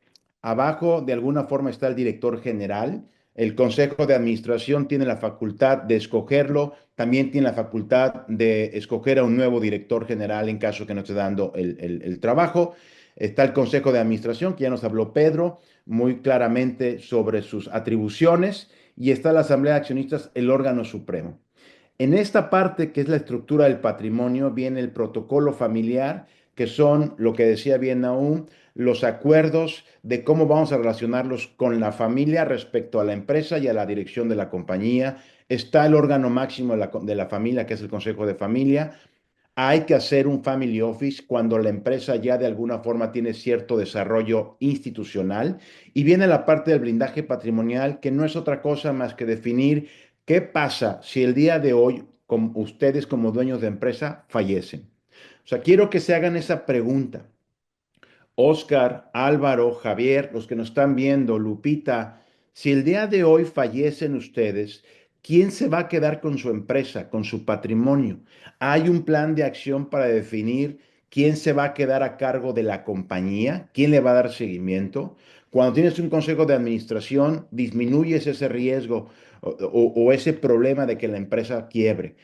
Abajo, de alguna forma, está el director general. El consejo de administración tiene la facultad de escogerlo. También tiene la facultad de escoger a un nuevo director general en caso que no esté dando el trabajo. Está el consejo de administración, que ya nos habló Pedro muy claramente sobre sus atribuciones. Y está la asamblea de accionistas, el órgano supremo. En esta parte, que es la estructura del patrimonio, viene el protocolo familiar, que son, lo que decía bien Nahum, los acuerdos de cómo vamos a relacionarlos con la familia respecto a la empresa y a la dirección de la compañía. Está el órgano máximo de la familia, que es el Consejo de Familia. Hay que hacer un family office cuando la empresa ya de alguna forma tiene cierto desarrollo institucional. Y viene la parte del blindaje patrimonial, que no es otra cosa más que definir qué pasa si el día de hoy ustedes como dueños de empresa fallecen. O sea, quiero que se hagan esa pregunta. Oscar, Álvaro, Javier, los que nos están viendo, Lupita, si el día de hoy fallecen ustedes, ¿quién se va a quedar con su empresa, con su patrimonio? ¿Hay un plan de acción para definir quién se va a quedar a cargo de la compañía? ¿Quién le va a dar seguimiento? Cuando tienes un consejo de administración, disminuyes ese riesgo o ese problema de que la empresa quiebre.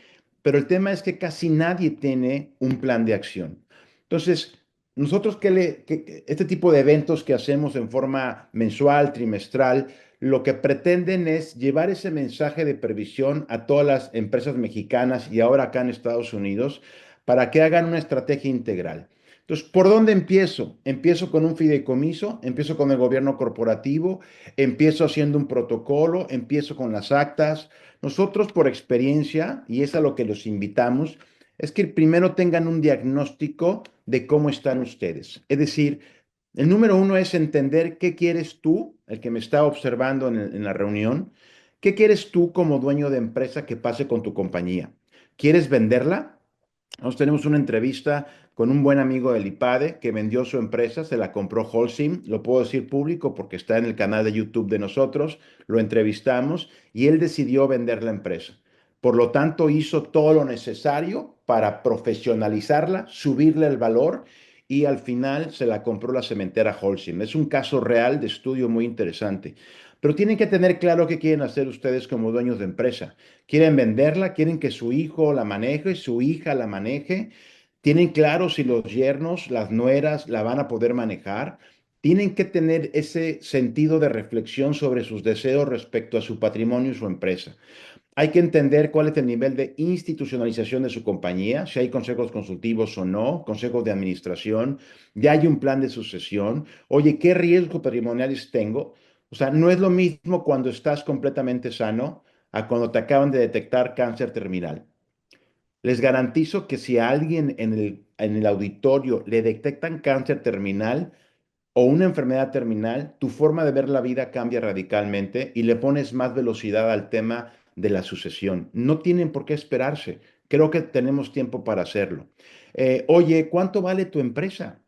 Pero el tema es que casi nadie tiene un plan de acción. Entonces, nosotros este tipo de eventos que hacemos en forma mensual, trimestral, lo que pretenden es llevar ese mensaje de previsión a todas las empresas mexicanas y ahora acá en Estados Unidos para que hagan una estrategia integral. Entonces, ¿por dónde empiezo? Empiezo con un fideicomiso, empiezo con el gobierno corporativo, empiezo haciendo un protocolo, empiezo con las actas. Nosotros, por experiencia, y es a lo que los invitamos, es que primero tengan un diagnóstico de cómo están ustedes. Es decir, el número uno es entender qué quieres tú, el que me está observando en la reunión, qué quieres tú como dueño de empresa que pase con tu compañía. ¿Quieres venderla? Nosotros tenemos una entrevista con un buen amigo del IPADE que vendió su empresa, se la compró Holcim, lo puedo decir público porque está en el canal de YouTube de nosotros, lo entrevistamos y él decidió vender la empresa. Por lo tanto, hizo todo lo necesario para profesionalizarla, subirle el valor y al final se la compró la cementera Holcim. Es un caso real de estudio muy interesante. Pero tienen que tener claro qué quieren hacer ustedes como dueños de empresa. ¿Quieren venderla? ¿Quieren que su hijo la maneje, su hija la maneje? ¿Tienen claro si los yernos, las nueras la van a poder manejar? Tienen que tener ese sentido de reflexión sobre sus deseos respecto a su patrimonio y su empresa. Hay que entender cuál es el nivel de institucionalización de su compañía, si hay consejos consultivos o no, consejos de administración, ya hay un plan de sucesión. Oye, ¿qué riesgos patrimoniales tengo? O sea, no es lo mismo cuando estás completamente sano a cuando te acaban de detectar cáncer terminal. Les garantizo que si a alguien en el auditorio le detectan cáncer terminal, o una enfermedad terminal, tu forma de ver la vida cambia radicalmente y le pones más velocidad al tema de la sucesión. No tienen por qué esperarse. Creo que tenemos tiempo para hacerlo. Oye, ¿cuánto vale tu empresa?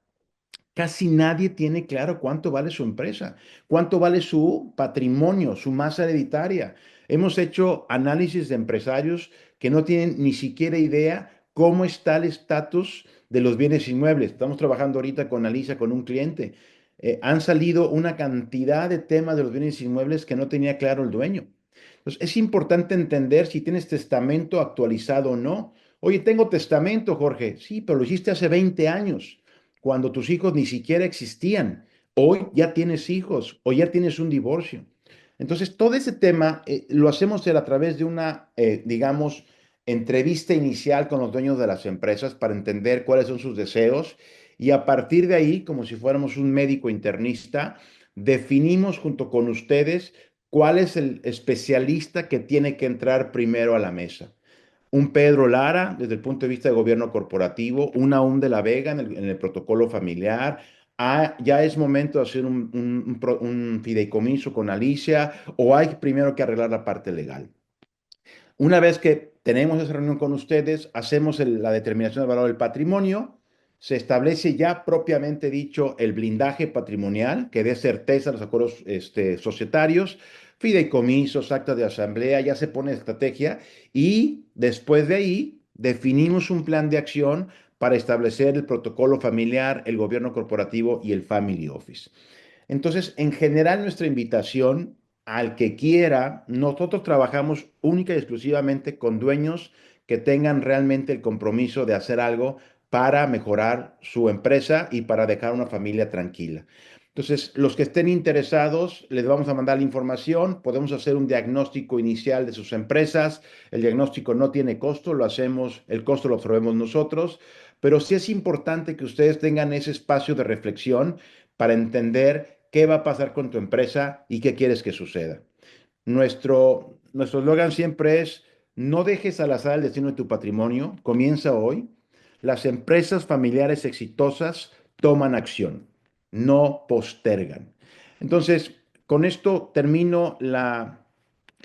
Casi nadie tiene claro cuánto vale su empresa, cuánto vale su patrimonio, su masa hereditaria. Hemos hecho análisis de empresarios que no tienen ni siquiera idea cómo está el estatus de los bienes inmuebles. Estamos trabajando ahorita con Alicia, con un cliente. Han salido una cantidad de temas de los bienes inmuebles que no tenía claro el dueño. Entonces, es importante entender si tienes testamento actualizado o no. Oye, tengo testamento, Jorge. Sí, pero lo hiciste hace 20 años cuando tus hijos ni siquiera existían. Hoy ya tienes hijos o ya tienes un divorcio. Entonces, todo ese tema lo hacemos a través de una, digamos, entrevista inicial con los dueños de las empresas para entender cuáles son sus deseos y a partir de ahí, como si fuéramos un médico internista, definimos junto con ustedes cuál es el especialista que tiene que entrar primero a la mesa. Un Pedro Lara desde el punto de vista de gobierno corporativo, una UM de la Vega en el protocolo familiar. Ya es momento de hacer un fideicomiso con Alicia o hay primero que arreglar la parte legal. Una vez que tenemos esa reunión con ustedes, hacemos la determinación del valor del patrimonio, se establece ya propiamente dicho el blindaje patrimonial que dé certeza a los acuerdos societarios, fideicomisos, actas de asamblea, ya se pone estrategia y después de ahí definimos un plan de acción para establecer el protocolo familiar, el gobierno corporativo y el family office. Entonces, en general, nuestra invitación al que quiera, nosotros trabajamos única y exclusivamente con dueños que tengan realmente el compromiso de hacer algo para mejorar su empresa y para dejar una familia tranquila. Entonces, los que estén interesados, les vamos a mandar la información, podemos hacer un diagnóstico inicial de sus empresas, el diagnóstico no tiene costo, lo hacemos, el costo lo absorbemos nosotros, pero sí es importante que ustedes tengan ese espacio de reflexión para entender qué va a pasar con tu empresa y qué quieres que suceda. Nuestro eslogan siempre es, no dejes al azar el destino de tu patrimonio, comienza hoy. Las empresas familiares exitosas toman acción, no postergan. Entonces, con esto termino la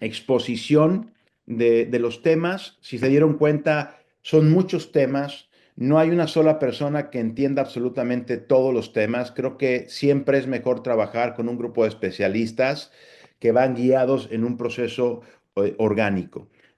exposición de los temas. Si se dieron cuenta, son muchos temas. No hay una sola persona que entienda absolutamente todos los temas. Creo que siempre es mejor trabajar con un grupo de especialistas que van guiados en un proceso orgánico.